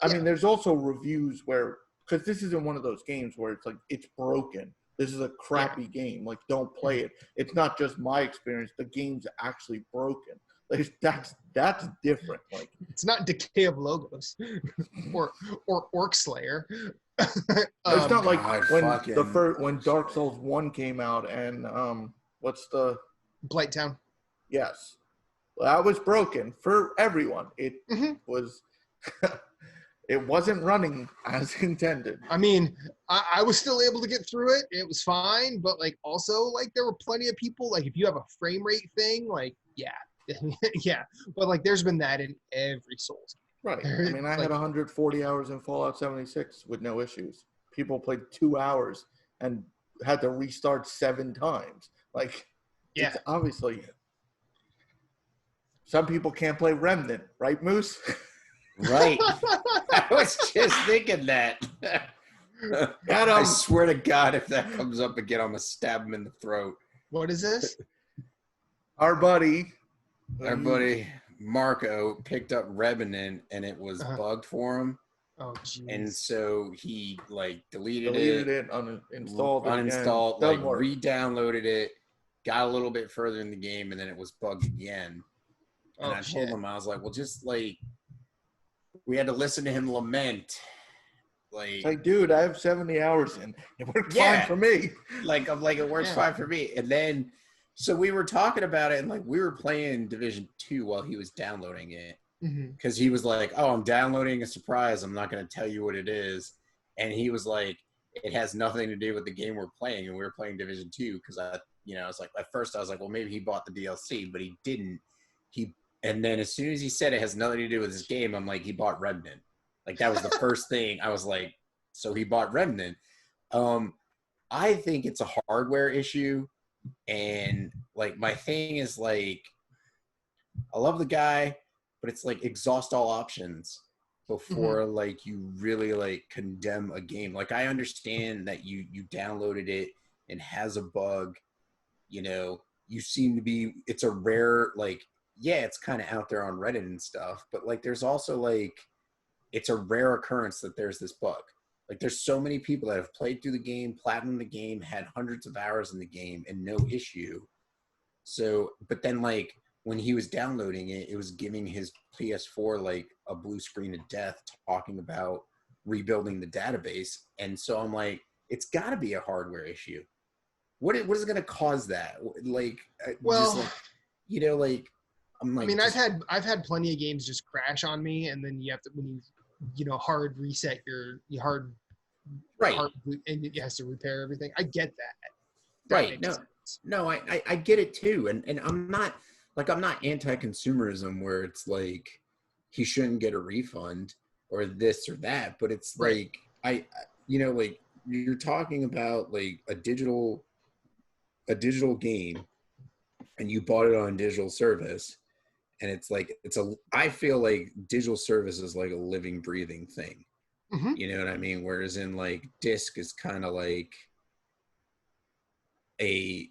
I mean, there's also reviews where, because this isn't one of those games where it's like, it's broken. This is a crappy game. Like, don't play it. It's not just my experience. The game's actually broken. Like, that's different. Like, it's not Decay of Logos or Orc Slayer. It's not like when Dark Souls 1 came out, and what's the Blighttown? Yes. That was broken for everyone. It was it wasn't running as intended. I mean, I was still able to get through it. It was fine, but, like, also, like, there were plenty of people, like, if you have a frame rate thing, like, yeah. But, like, there's been that in every Souls game. Right. I mean, I had 140 hours in Fallout 76 with no issues. People played 2 hours and had to restart 7 times. Like, it's obviously, some people can't play Remnant, right, Moose? Right. I was just thinking that. I swear to God, if that comes up again, I'm going to stab him in the throat. What is this? Our buddy Marco picked up Revenant, and it was bugged for him. Oh, jeez. And so he, like, deleted it, uninstalled like, re-downloaded it, got a little bit further in the game, and then it was bugged again. And I told him, I was like, well, just, like, we had to listen to him lament. Like, dude, I have 70 hours in. It worked fine for me. Like, I'm like, it works fine for me. And then, so we were talking about it, and, like, we were playing Division 2 while he was downloading it. Because he was like, oh, I'm downloading a surprise. I'm not going to tell you what it is. And he was like, it has nothing to do with the game we're playing. And we were playing Division 2 because I was like, at first I was like, well, maybe he bought the DLC, but he didn't. And then as soon as he said it has nothing to do with his game, I'm like, he bought Remnant. Like, that was the first thing. I was like, so he bought Remnant. I think it's a hardware issue, and like my thing is like I love the guy, but it's like exhaust all options Mm-hmm. before like you really like condemn a game. Like I understand that you downloaded it and has a bug, you know, you seem to be it's a rare like yeah, it's kind of out there on Reddit and stuff, but like there's also like it's a rare occurrence that there's this bug. Like there's so many people that have played through the game, platinum the game, had hundreds of hours in the game and no issue. So, but then like when he was downloading it, it was giving his PS4 like a blue screen of death talking about rebuilding the database. And so I'm like, it's got to be a hardware issue. What is going to cause that? Like, just Well, like, you know, like, I'm I like, mean, just I've had plenty of games just crash on me, and then you have to when you know hard reset your right, hard boot, and it has to repair everything. I get that. That right. makes No, sense. no, I get it too. And I'm not like, I'm not anti-consumerism where it's like he shouldn't get a refund or this or that, but it's Right. like, you know, like you're talking about like a digital game and you bought it on digital service and it's like I feel like digital service is like a living breathing thing, Mm-hmm. you know what I mean, whereas in like disc is kind of like a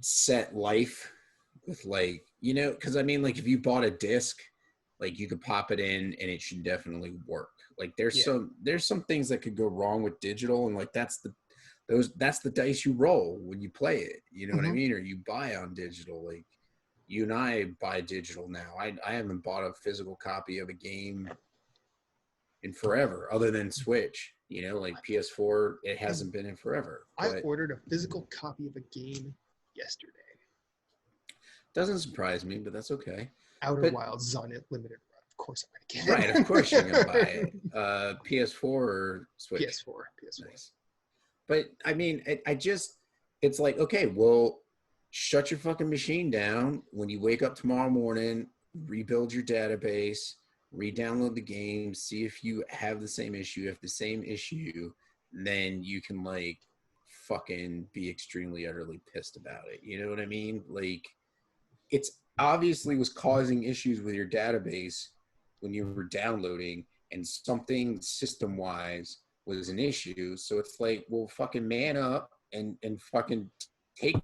set life with like, you know, because I mean like if you bought a disc, like you could pop it in and it should definitely work. Like Yeah. there's some things that could go wrong with digital, and like that's the dice you roll when you play it, you know what I Mm-hmm. mean, or you buy on digital. Like you and I buy digital now. I haven't bought a physical copy of a game in forever other than Switch, you know, like PS4 it I hasn't been in forever, I but ordered a physical copy of a game yesterday. doesn't surprise me, but that's okay. Outer But Wilds is on it limited run. Of course I'm right, of gonna course you're gonna buy get it. it. PS4 or Switch? PS4. PS4. Nice. But I mean, I just, it's like, okay, well, shut your fucking machine down when you wake up tomorrow morning, rebuild your database, re-download the game, see if you have the same issue. If the same issue, then you can like fucking be extremely utterly pissed about it. You know what I mean? Like, it's obviously was causing issues with your database when you were downloading, and something system wise was an issue. So it's like, well, fucking man up and fucking take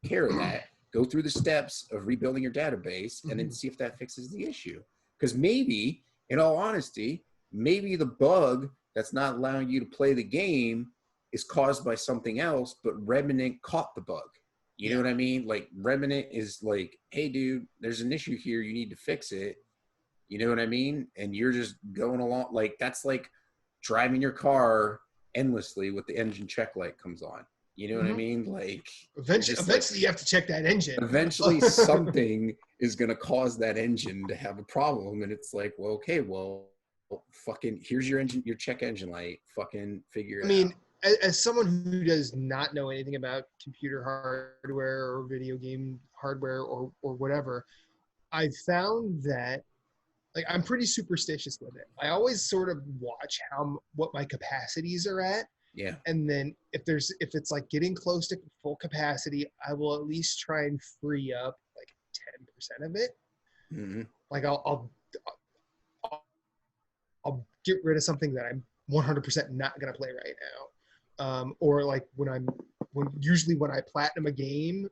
care of that. Go through the steps of rebuilding your database and then Mm-hmm. see if that fixes the issue. Because maybe, in all honesty, maybe the bug that's not allowing you to play the game is caused by something else, but Remnant caught the bug. You know Yeah. what I mean? Like Remnant is like, hey, dude, there's an issue here. You need to fix it. You know what I mean? And you're just going along. Like that's like driving your car endlessly with the engine check light comes on. You know what I Mm-hmm. mean? Like you're Eventually, just like, eventually, you have to check that engine. eventually something is going to cause that engine to have a problem. And it's like, well, okay, well, fucking here's your engine, your check engine light. Fucking figure I it out. mean, as someone who does not know anything about computer hardware or video game hardware or whatever, I found that like I'm pretty superstitious with it. I always sort of watch what my capacities are at, Yeah. and then if it's like getting close to full capacity, I will at least try and free up like 10% of it. Mm-hmm. Like I'll get rid of something that I'm 100% not gonna play right now, or like usually when I platinum a game,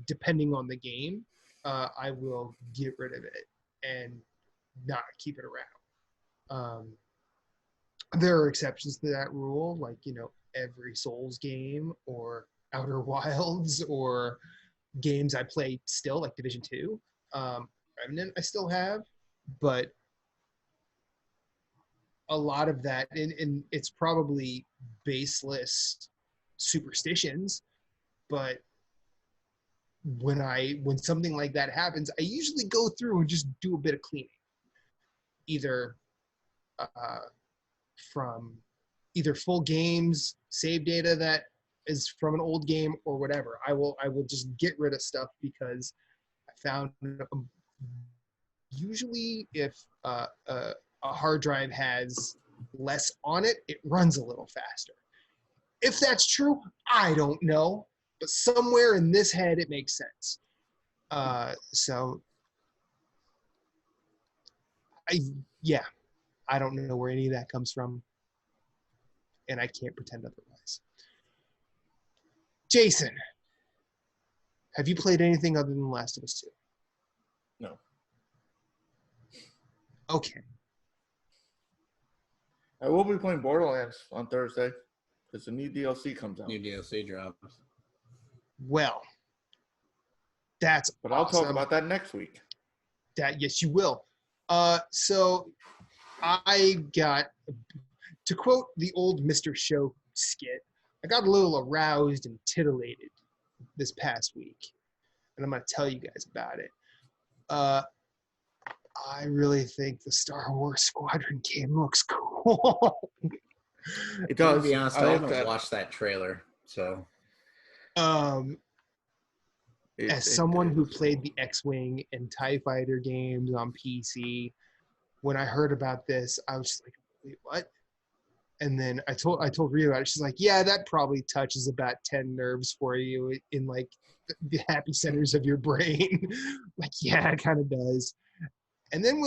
depending on the game, I will get rid of it and not keep it around. There are exceptions to that rule, like every Souls game or Outer Wilds or games I play still, like Division 2. Remnant I still have, but a lot of that, and it's probably baseless superstitions, but when something like that happens, I usually go through and just do a bit of cleaning, either uh, from either full games, save data that is from an old game or whatever. I will just get rid of stuff because I found usually if a hard drive has less on it, it runs a little faster. If that's true, I don't know. But somewhere in this head, it makes sense. So, yeah, I don't know where any of that comes from, and I can't pretend otherwise. Jason, have you played anything other than Last of Us 2? No. Okay. I will be playing Borderlands on Thursday because the new DLC comes out. New DLC drops. Well, that's But awesome. I'll talk about that next week. Yes, you will. So I got, to quote the old Mr. Show skit, I got a little aroused and titillated this past week, and I'm going to tell you guys about it. I really think the Star Wars Squadron game looks cool. It does. To be honest, I haven't watched that trailer, so. As someone who played the X-Wing and TIE Fighter games on PC, when I heard about this, I was just like, wait, what? And then I told Rhea about it. She's like, yeah, that probably touches about 10 nerves for you in like the happy centers of your brain. Like, yeah, it kind of does. And then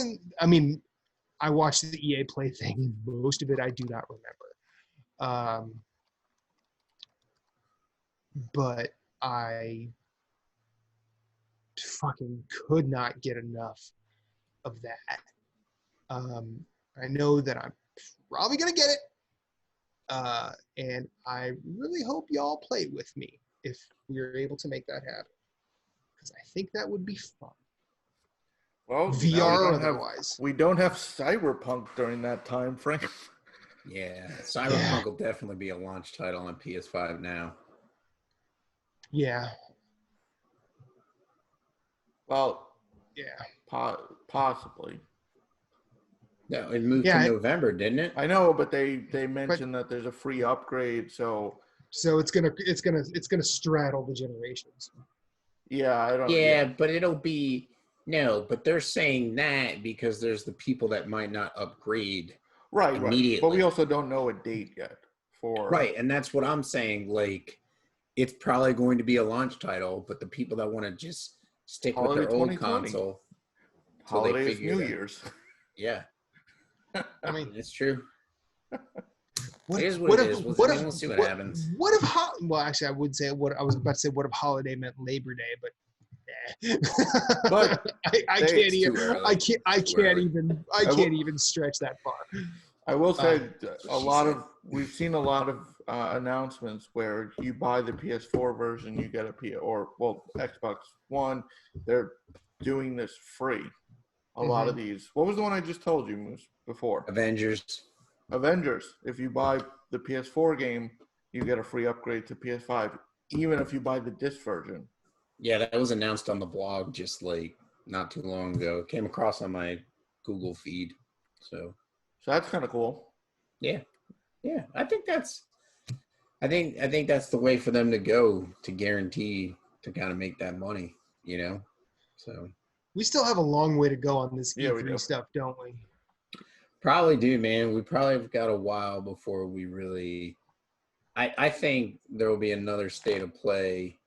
I watched the EA Play thing, most of it I do not remember. But I fucking could not get enough of that. I know that I'm probably gonna get it, and I really hope y'all play with me if we're able to make that happen, because I think that would be fun. Well, VR or otherwise. We don't have Cyberpunk during that time frame. Yeah, Cyberpunk will definitely be a launch title on PS5 now. Yeah. Well, yeah, possibly. No, it moved to November, didn't it? I know, but they mentioned that there's a free upgrade, so it's gonna straddle the generations. Yeah, I don't. Yeah, but it'll be but they're saying that because there's the people that might not upgrade immediately. Right. But we also don't know a date yet for. Right, and that's what I'm saying. Like, it's probably going to be a launch title, but the people that want to just stick with their old console. Holiday is New Year's. Yeah. I mean, it's true. What, it is what it is. We'll see what happens. What if well, actually, I would say what I was about to say. What if holiday meant Labor Day? But but I can't even stretch that far. I will say we've seen a lot of announcements where you buy the PS4 version, you get Xbox One. They're doing this free. A lot of these. What was the one I just told you before? Avengers. If you buy the PS4 game, you get a free upgrade to PS5, even if you buy the disc version. Yeah, that was announced on the blog just like not too long ago. It came across on my Google feed. So that's kind of cool. Yeah. I think that's the way for them to go to guarantee to kind of make that money, So we still have a long way to go on this E3 stuff, don't we? Probably do, man. We probably have got a while before we really. I think there will be another state of play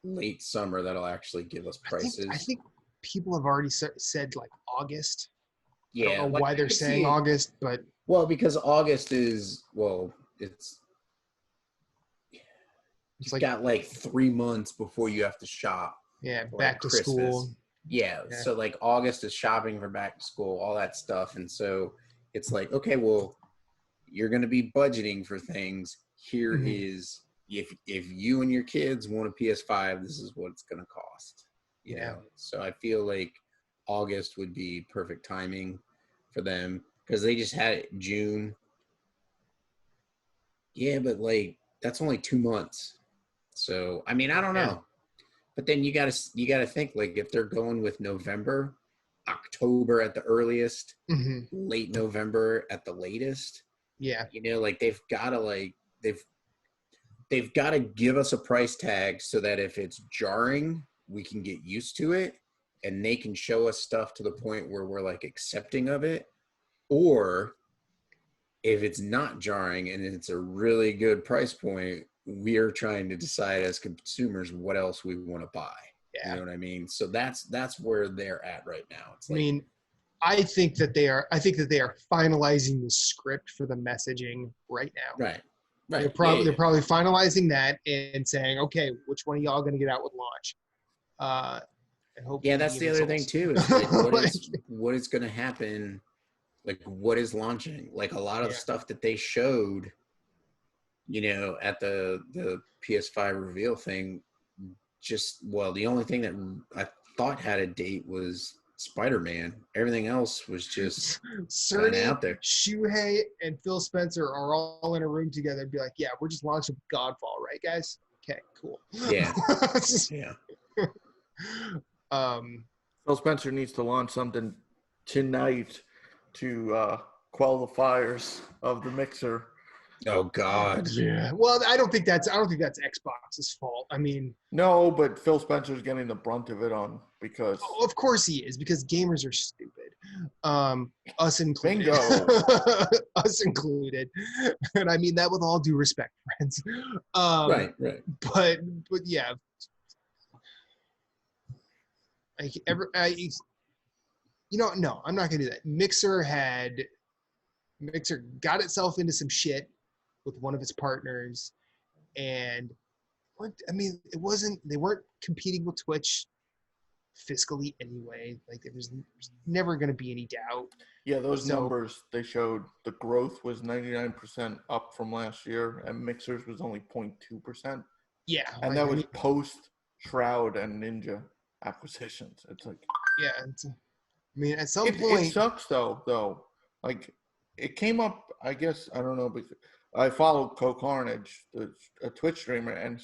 late summer that'll actually give us prices. I think people have already said like August. Yeah, I don't know why they're saying August, but because August is it's you've got like 3 months before you have to shop. Yeah, back to school. Yeah, so like August is shopping for back to school, all that stuff, and so it's like, okay, well, you're going to be budgeting for things. Here is if you and your kids want a PS5, this is what it's going to cost. You know? So I feel like August would be perfect timing for them because they just had it in June. Yeah, but like that's only 2 months. So I mean, I don't know. But then you gotta think like if they're going with November, October at the earliest, late November at the latest. Yeah. Like they've gotta give us a price tag so that if it's jarring, we can get used to it and they can show us stuff to the point where we're like accepting of it. Or if it's not jarring and it's a really good price point, we are trying to decide as consumers what else we want to buy. Yeah. You know what I mean? So that's where they're at right now. It's I like, mean, I think that they are finalizing the script for the messaging right now. right. They're probably finalizing that and saying, okay, which one of y'all going to get out with launch? And hopefully, Yeah, that's the other thing too. Is like, what is going to happen? Like, what is launching? Like a lot of the stuff that they showed, at the PS5 reveal thing, the only thing that I thought had a date was Spider-Man. Everything else was just Cerny, out there. Shuhei, and Phil Spencer are all in a room together and be like, yeah, we're just launching Godfall, right, guys? Okay, cool. Yeah. Yeah. Phil Spencer needs to launch something tonight to quell the fires of the mixer. Oh God. Yeah. Well, I don't think that's Xbox's fault. I mean, no, but Phil Spencer's getting the brunt of it because. Oh, of course he is, because gamers are stupid. Us included. Bingo. Us included. And I mean that with all due respect, friends. Right. But yeah. No, I'm not gonna do that. Mixer got itself into some shit with one of its partners, and they weren't competing with Twitch fiscally anyway. Like there's never going to be any doubt. Yeah, those numbers they showed, the growth was 99% up from last year, and Mixers was only 0.2%. Yeah, and that was post Shroud and Ninja acquisitions. It's like, yeah, at some point it sucks though. Like it came up, I guess, I don't know, because I followed Co-Carnage, a Twitch streamer, and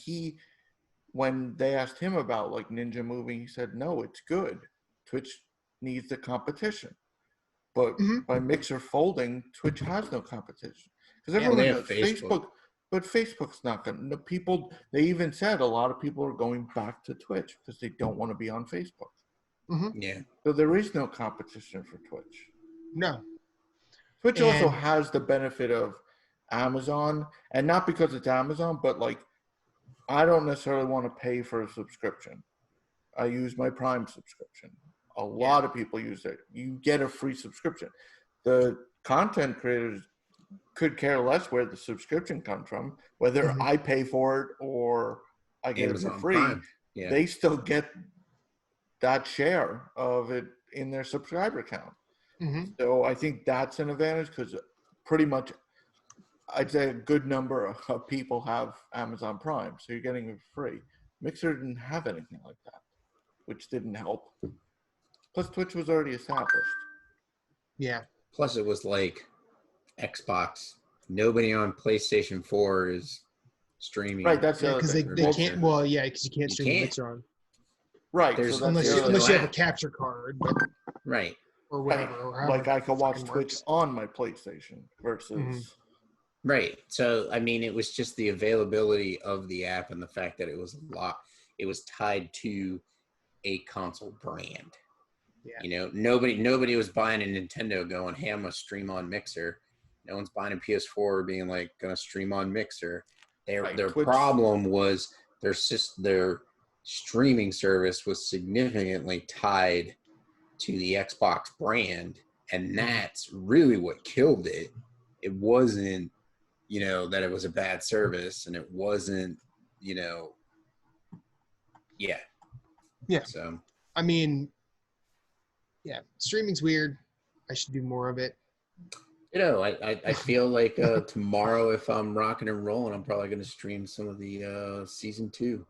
when they asked him about like Ninja moving, he said, no, it's good. Twitch needs the competition. But by Mixer folding, Twitch has no competition. Because everyone knows Facebook, but Facebook's not going to. People, they even said a lot of people are going back to Twitch because they don't want to be on Facebook. Yeah. So there is no competition for Twitch. No. Twitch also has the benefit of Amazon, and not because it's Amazon, but like I don't necessarily want to pay for a subscription. I use my Prime subscription. A lot of people use it. You get a free subscription. The content creators could care less where the subscription comes from, whether I pay for it or I get Amazon it for free. Prime. Yeah. They still get that share of it in their subscriber count. So I think that's an advantage because pretty much I'd say a good number of people have Amazon Prime, so you're getting it free. Mixer didn't have anything like that, which didn't help. Plus, Twitch was already established. Yeah. Plus, it was like Xbox. Nobody on PlayStation 4 is streaming. Right, that's because they can't. Well, yeah, because you can't stream Mixer on. Right, so unless you have a capture card. But, right. Or whatever. Like I could watch Twitch on my PlayStation versus. Right. So, I mean, it was just the availability of the app and the fact that it was tied to a console brand. Yeah. Nobody was buying a Nintendo going, hey, I'm going to stream on Mixer. No one's buying a PS4 being like, going to stream on Mixer. Their problem was their streaming service was significantly tied to the Xbox brand. And that's really what killed it. It wasn't, that it was a bad service, and it wasn't, Yeah. So, I mean, yeah, streaming's weird. I should do more of it. I feel like tomorrow, if I'm rocking and rolling, I'm probably going to stream some of the season 2.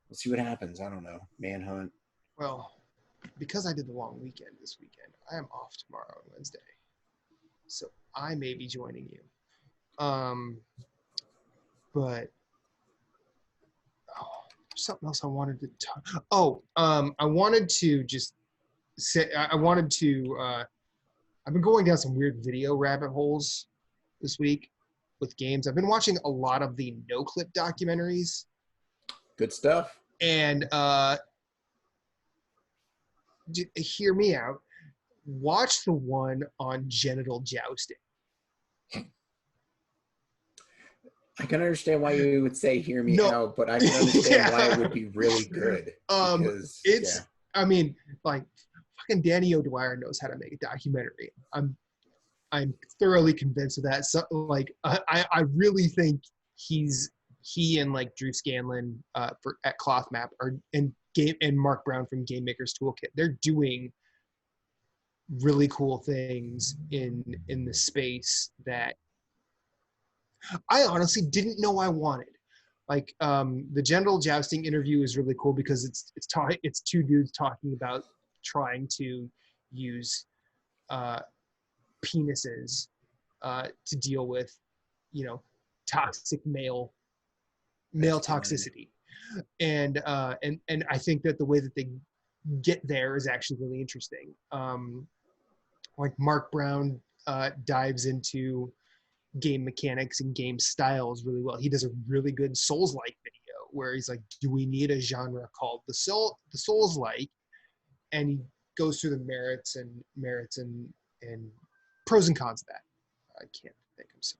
We'll see what happens. I don't know. Manhunt. Well, because I did the long weekend this weekend, I am off tomorrow and Wednesday. So I may be joining you. But something else I wanted to talk. I wanted to just say I've been going down some weird video rabbit holes this week with games. I've been watching a lot of the no-clip documentaries. Good stuff. And hear me out. Watch the one on genital jousting. I can understand why you would say "hear me No, out," but I can understand why it yeah. would be really good because It's. I mean, like, fucking Danny O'Dwyer knows how to make a documentary. I'm thoroughly convinced of that. So, like, I really think he and like Drew Scanlon for at Cloth Map are and Mark Brown from Game Maker's Toolkit. They're doing really cool things in the space that I honestly didn't know I wanted. Like the General Jousting interview is really cool because it's two dudes talking about trying to use penises to deal with, you know, toxic male toxicity, and I think that the way that they get there is actually really interesting. Like Mark Brown dives into game mechanics and game styles really well. He does a really good Souls-like video where he's like, "Do we need a genre called the Souls-like?" And he goes through the merits and pros and cons of that. I can't think. I'm so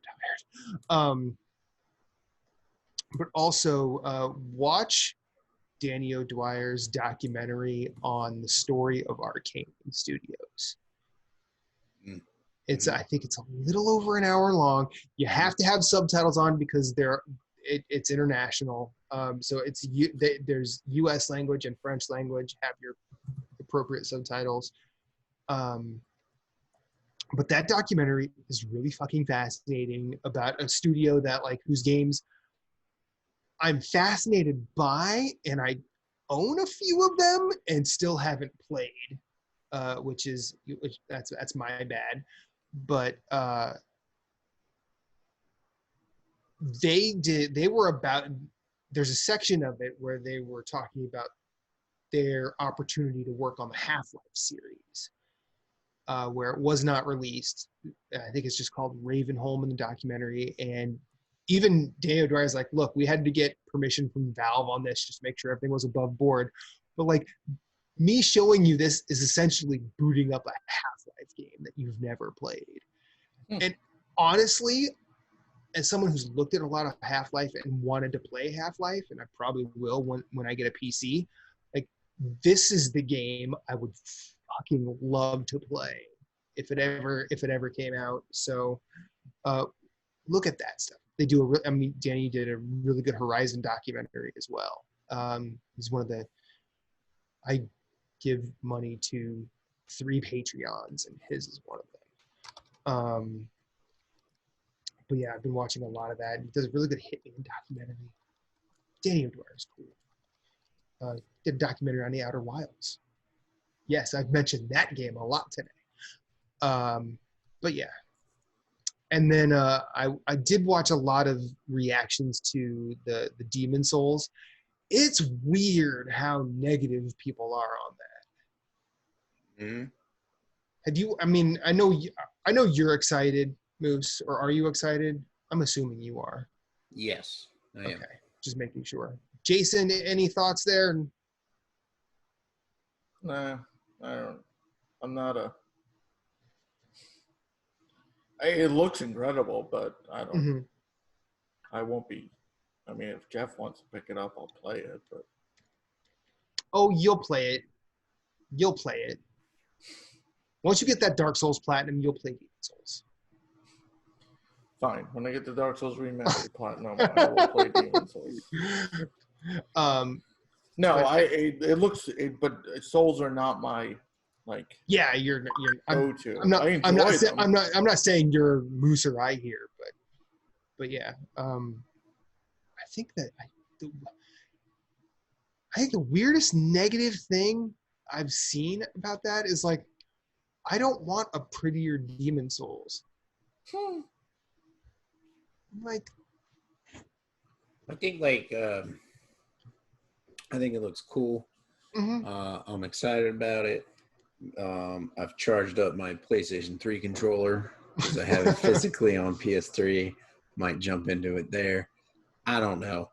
tired. But also watch Danny O'Dwyer's documentary on the story of Arcane Studios. It's I think it's a little over an hour long. You have to have subtitles on because it's international. So there's U.S. language and French language. Have your appropriate subtitles. But that documentary is really fucking fascinating about a studio that like whose games I'm fascinated by, and I own a few of them and still haven't played, which that's my bad. But they were about, there's a section of it where they were talking about their opportunity to work on the Half-Life series, where it was not released. I think it's just called Ravenholm in the documentary. And even Danny O'Dwyer's like, look, we had to get permission from Valve on this just to make sure everything was above board. But like, me showing you this is essentially booting up a Half-Life game that you've never played. And honestly, as someone who's looked at a lot of Half-Life and wanted to play Half-Life, and I probably will when I get a PC, like, this is the game I would fucking love to play if it ever came out. So look at that stuff. They do Danny did a really good Horizon documentary as well. He's one of the, I give money to 3 Patreons, and his is one of them. But yeah, I've been watching a lot of that. He does a really good Hitman documentary. Danny O'Dwyer is cool. Did a documentary on the Outer Wilds. Yes, I've mentioned that game a lot today. But yeah. And then I did watch a lot of reactions to the Demon Souls. It's weird how negative people are on that. Mm-hmm. Have you? I mean, I know you're excited, Moose, or are you excited? I'm assuming you are. Yes, I am. Okay, just making sure. Jason, any thoughts there? Nah, I don't. I'm not a. It looks incredible, but I don't. Mm-hmm. I won't be. I mean, if Jeff wants to pick it up, I'll play it. But oh, you'll play it. You'll play it. Once you get that Dark Souls Platinum, you'll play Demon Souls. Fine. When I get the Dark Souls Remastered Platinum, I will play Demon Souls. No, it looks. But Souls are not my like. Yeah, you're. Go-to. I'm not saying you're Moose or I here, but yeah. I think the weirdest negative thing I've seen about that is like, I don't want a prettier Demon Souls. Like, I think I think it looks cool. Mm-hmm. I'm excited about it. I've charged up my PlayStation 3 controller because I have it physically on PS3. Might jump into it there. I don't know.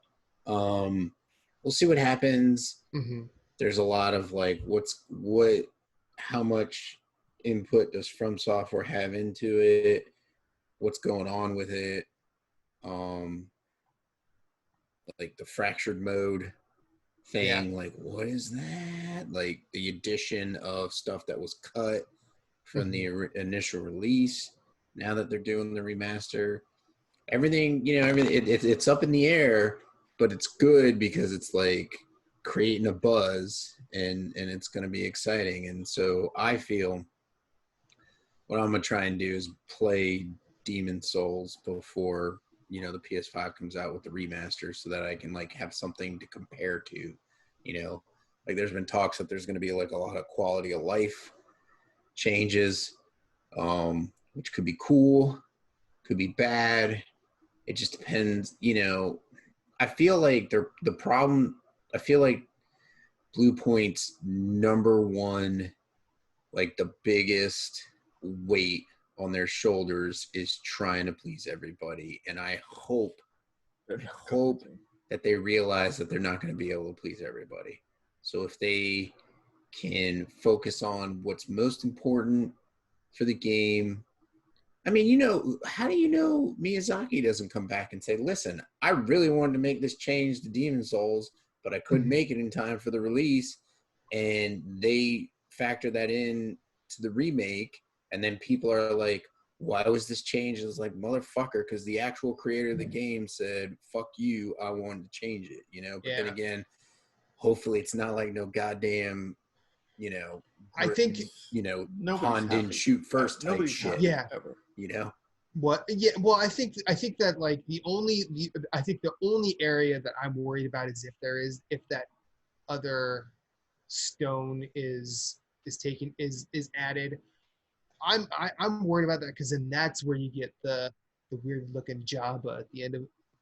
We'll see what happens. Mm-hmm. There's a lot of like, how much input does From Software have into it? What's going on with it? like the fractured mode thing. Like, what is that? Like the addition of stuff that was cut from the initial release. Now that they're doing the remaster, everything, it's up in the air, but it's good because it's like creating a buzz and it's going to be exciting. And so I feel what I'm going to try and do is play Demon Souls before, the PS5 comes out with the remaster so that I can like have something to compare to, like there's been talks that there's going to be like a lot of quality of life changes, which could be cool, could be bad. It just depends, I feel like I feel like Blue Point's number one, like the biggest weight on their shoulders is trying to please everybody. And I hope that they realize that they're not going to be able to please everybody. So if they can focus on what's most important for the game. I mean, how do you know Miyazaki doesn't come back and say, listen, I really wanted to make this change to Demon Souls, but I couldn't make it in time for the release. And they factor that in to the remake. And then people are like, why was this changed? It's like, motherfucker, because the actual creator of the game said, fuck you, I wanted to change it, But then again, hopefully it's not like no goddamn, I think, Han didn't shoot first type shit. Yeah. Ever, What? Yeah. Well, I think that like the only area that I'm worried about is if that other stone is added. I'm worried about that because then that's where you get the weird looking Jabba at the end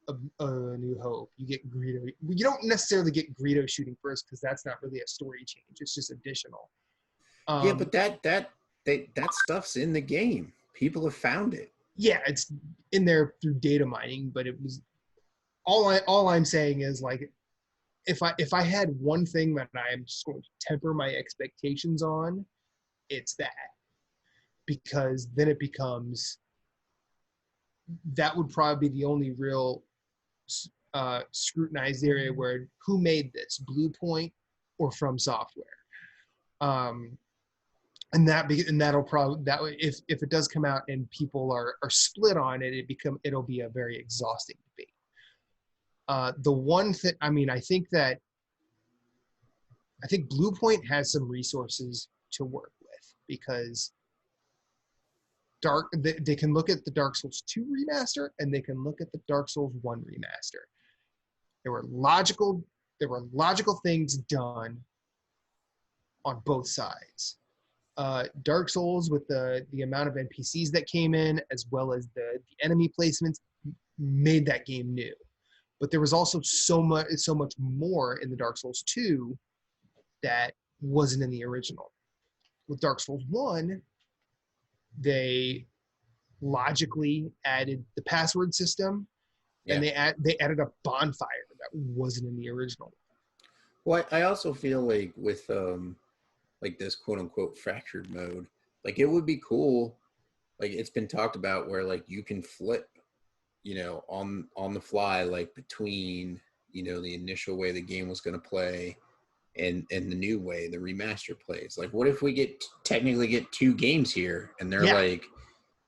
of A New Hope. You get Greedo. You don't necessarily get Greedo shooting first because that's not really a story change. It's just additional. Yeah, but that stuff's in the game. People have found it. Yeah, it's in there through data mining, but it was all I'm saying is like if I had one thing that I'm just going to temper my expectations on, it's that. Because then it becomes that would probably be the only real scrutinized area where who made this, Blue Point or From Software. And that'll probably if it does come out and people are split on it, it'll be a very exhausting debate. The one thing, I think Blue Point has some resources to work with because they can look at the Dark Souls 2 remaster and they can look at the Dark Souls 1 remaster. There were logical things done on both sides. Dark Souls with the amount of NPCs that came in as well as the enemy placements made that game new. But there was also so much more in the Dark Souls 2 that wasn't in the original. With Dark Souls 1, they logically added the password system, and they added a bonfire that wasn't in the original. Well, I also feel like with like this quote unquote fractured mode, like it would be cool. Like it's been talked about where like you can flip, on the fly, like between, the initial way the game was going to play and the new way the remaster plays. Like what if we technically get two games here and they're like,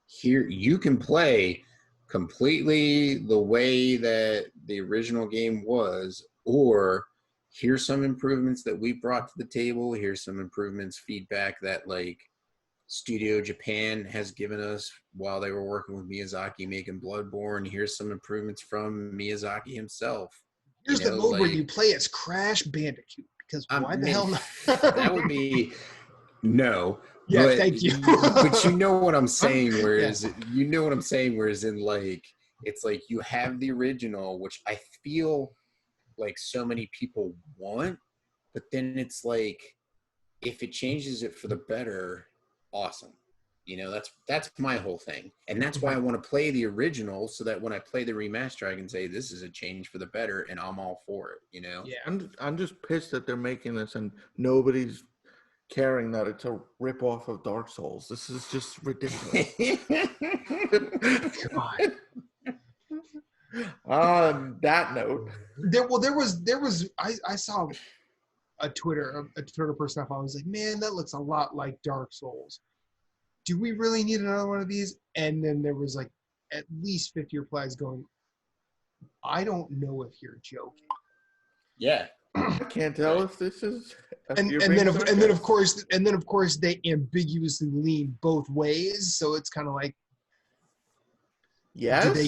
here you can play completely the way that the original game was, or here's some improvements that we brought to the table. Here's some improvements, feedback that like Studio Japan has given us while they were working with Miyazaki making Bloodborne. Here's some improvements from Miyazaki himself. Here's the mode where you play as Crash Bandicoot, because why the hell not? That would be no. Yeah, but, thank you. But you know what I'm saying, whereas in like it's like you have the original, which I feel like so many people want, but then it's like if it changes it for the better, awesome. That's my whole thing. And that's why I want to play the original so that when I play the remaster, I can say this is a change for the better and I'm all for it, Yeah, I'm just pissed that they're making this and nobody's caring that it's a rip-off of Dark Souls. This is just ridiculous. God. On that note, I saw a Twitter person I follow was like, man, that looks a lot like Dark Souls. Do we really need another one of these? And then there was like at least 50 replies going, I don't know if you're joking. Yeah. I can't tell if this is. And then of course they ambiguously lean both ways, so it's kind of like, yes. Did they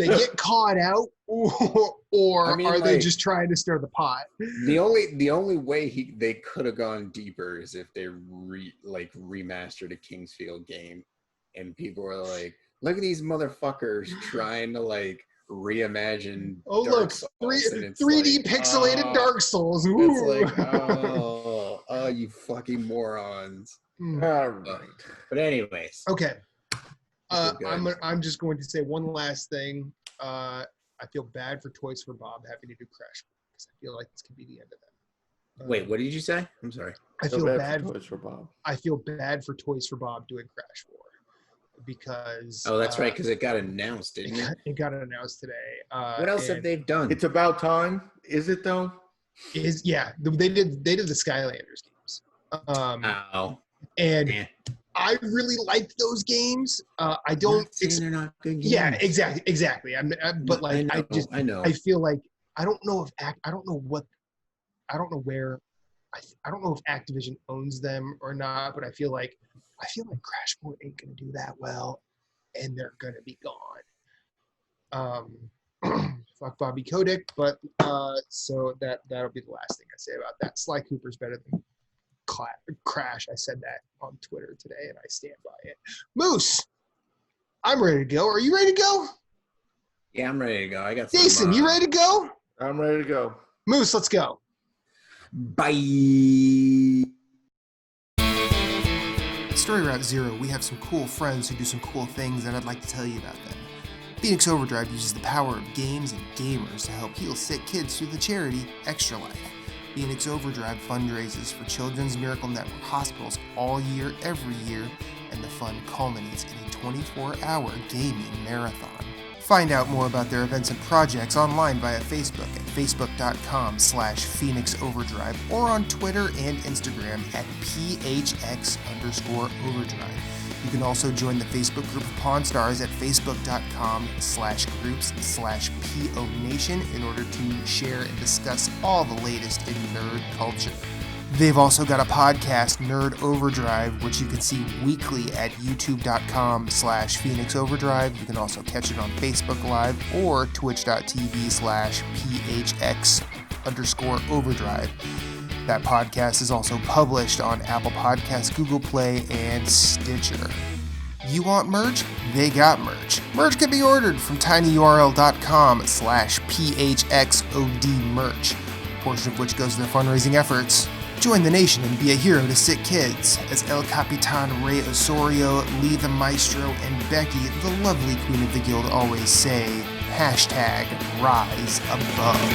get caught out, or are they just trying to stir the pot? The only way they could have gone deeper is if they remastered a Kingsfield game, and people were like, "Look at these motherfuckers trying to like reimagine." Oh, Dark Souls. 3D like, pixelated Dark Souls. Ooh. It's like, oh, you fucking morons. All right. But anyways. Okay. I'm just going to say one last thing. I feel bad for Toys for Bob having to do Crash because I feel like this could be the end of that. Wait, what did you say? I'm sorry. I feel bad for Toys for Bob. I feel bad for Toys for Bob doing Crash War because. Oh, that's right, because it got announced, didn't it? It got announced today. What else have they done? It's about time. Is it though? They did the Skylanders games. And I really liked those games. I don't. They're not good games. Yeah, exactly. I know. I feel like I don't know if Activision owns them or not, but I feel like Crash 4 ain't gonna do that well, and they're gonna be gone. Fuck Bobby Kotick, but so that'll be the last thing I say about that. Sly Cooper's better than Crash. I said that on Twitter today, and I stand by it. Moose, I'm ready to go. Are you ready to go? Yeah, I'm ready to go. I got Jason, you ready to go? I'm ready to go. Moose, let's go. Bye. At Story Route Zero, we have some cool friends who do some cool things, and I'd like to tell you about them. Phoenix Overdrive uses the power of games and gamers to help heal sick kids through the charity Extra Life. Phoenix Overdrive fundraises for Children's Miracle Network hospitals all year, every year, and the fund culminates in a 24-hour gaming marathon. Find out more about their events and projects online via Facebook at facebook.com/Phoenix Overdrive or on Twitter and Instagram at PHX_Overdrive. You can also join the Facebook group of Pawn Stars at facebook.com/groups/PO Nation in order to share and discuss all the latest in nerd culture. They've also got a podcast, Nerd Overdrive, which you can see weekly at youtube.com/Phoenix Overdrive. You can also catch it on Facebook Live or twitch.tv/PHX_Overdrive. That podcast is also published on Apple Podcasts, Google Play, and Stitcher. You want merch? They got merch. Merch can be ordered from tinyurl.com/PHXOD merch, a portion of which goes to their fundraising efforts. Join the nation and be a hero to sick kids, as El Capitan Rey Osorio, Lee the Maestro, and Becky, the lovely queen of the guild, always say, #Rise Above.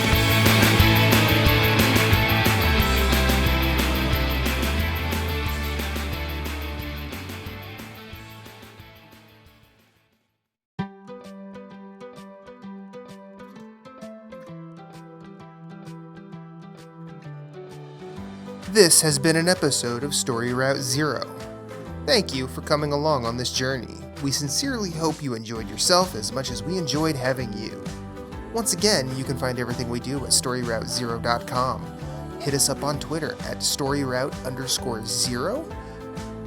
This has been an episode of Story Route Zero. Thank you for coming along on this journey. We sincerely hope you enjoyed yourself as much as we enjoyed having you. Once again, you can find everything we do at StoryRoute0.com. Hit us up on Twitter at StoryRoute_0,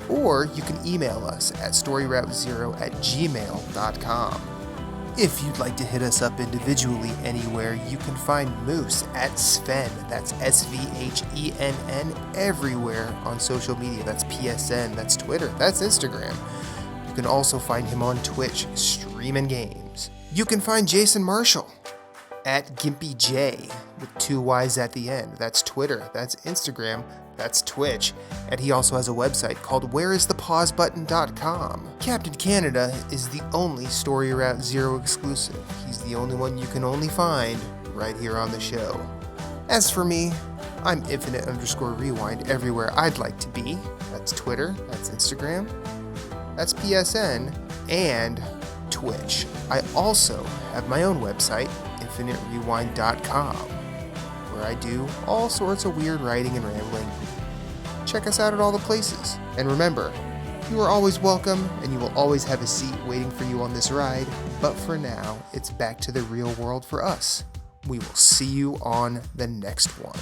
or you can email us at StoryRoute0@gmail.com. If you'd like to hit us up individually anywhere, you can find Moose at Sven, that's SVHENN, everywhere on social media. That's PSN, that's Twitter, that's Instagram. You can also find him on Twitch, streaming games. You can find Jason Marshall at GimpyJ, with 2 Y's at the end. That's Twitter, that's Instagram, that's Twitch, and he also has a website called whereisthepausebutton.com. Captain Canada is the only Story Route Zero exclusive. He's the only one you can only find right here on the show. As for me, I'm Infinite_Rewind everywhere I'd like to be. That's Twitter, that's Instagram, that's PSN, and Twitch. I also have my own website, infiniterewind.com, where I do all sorts of weird writing and rambling. Check us out at all the places. And remember, you are always welcome, and you will always have a seat waiting for you on this ride. But for now, it's back to the real world for us. We will see you on the next one.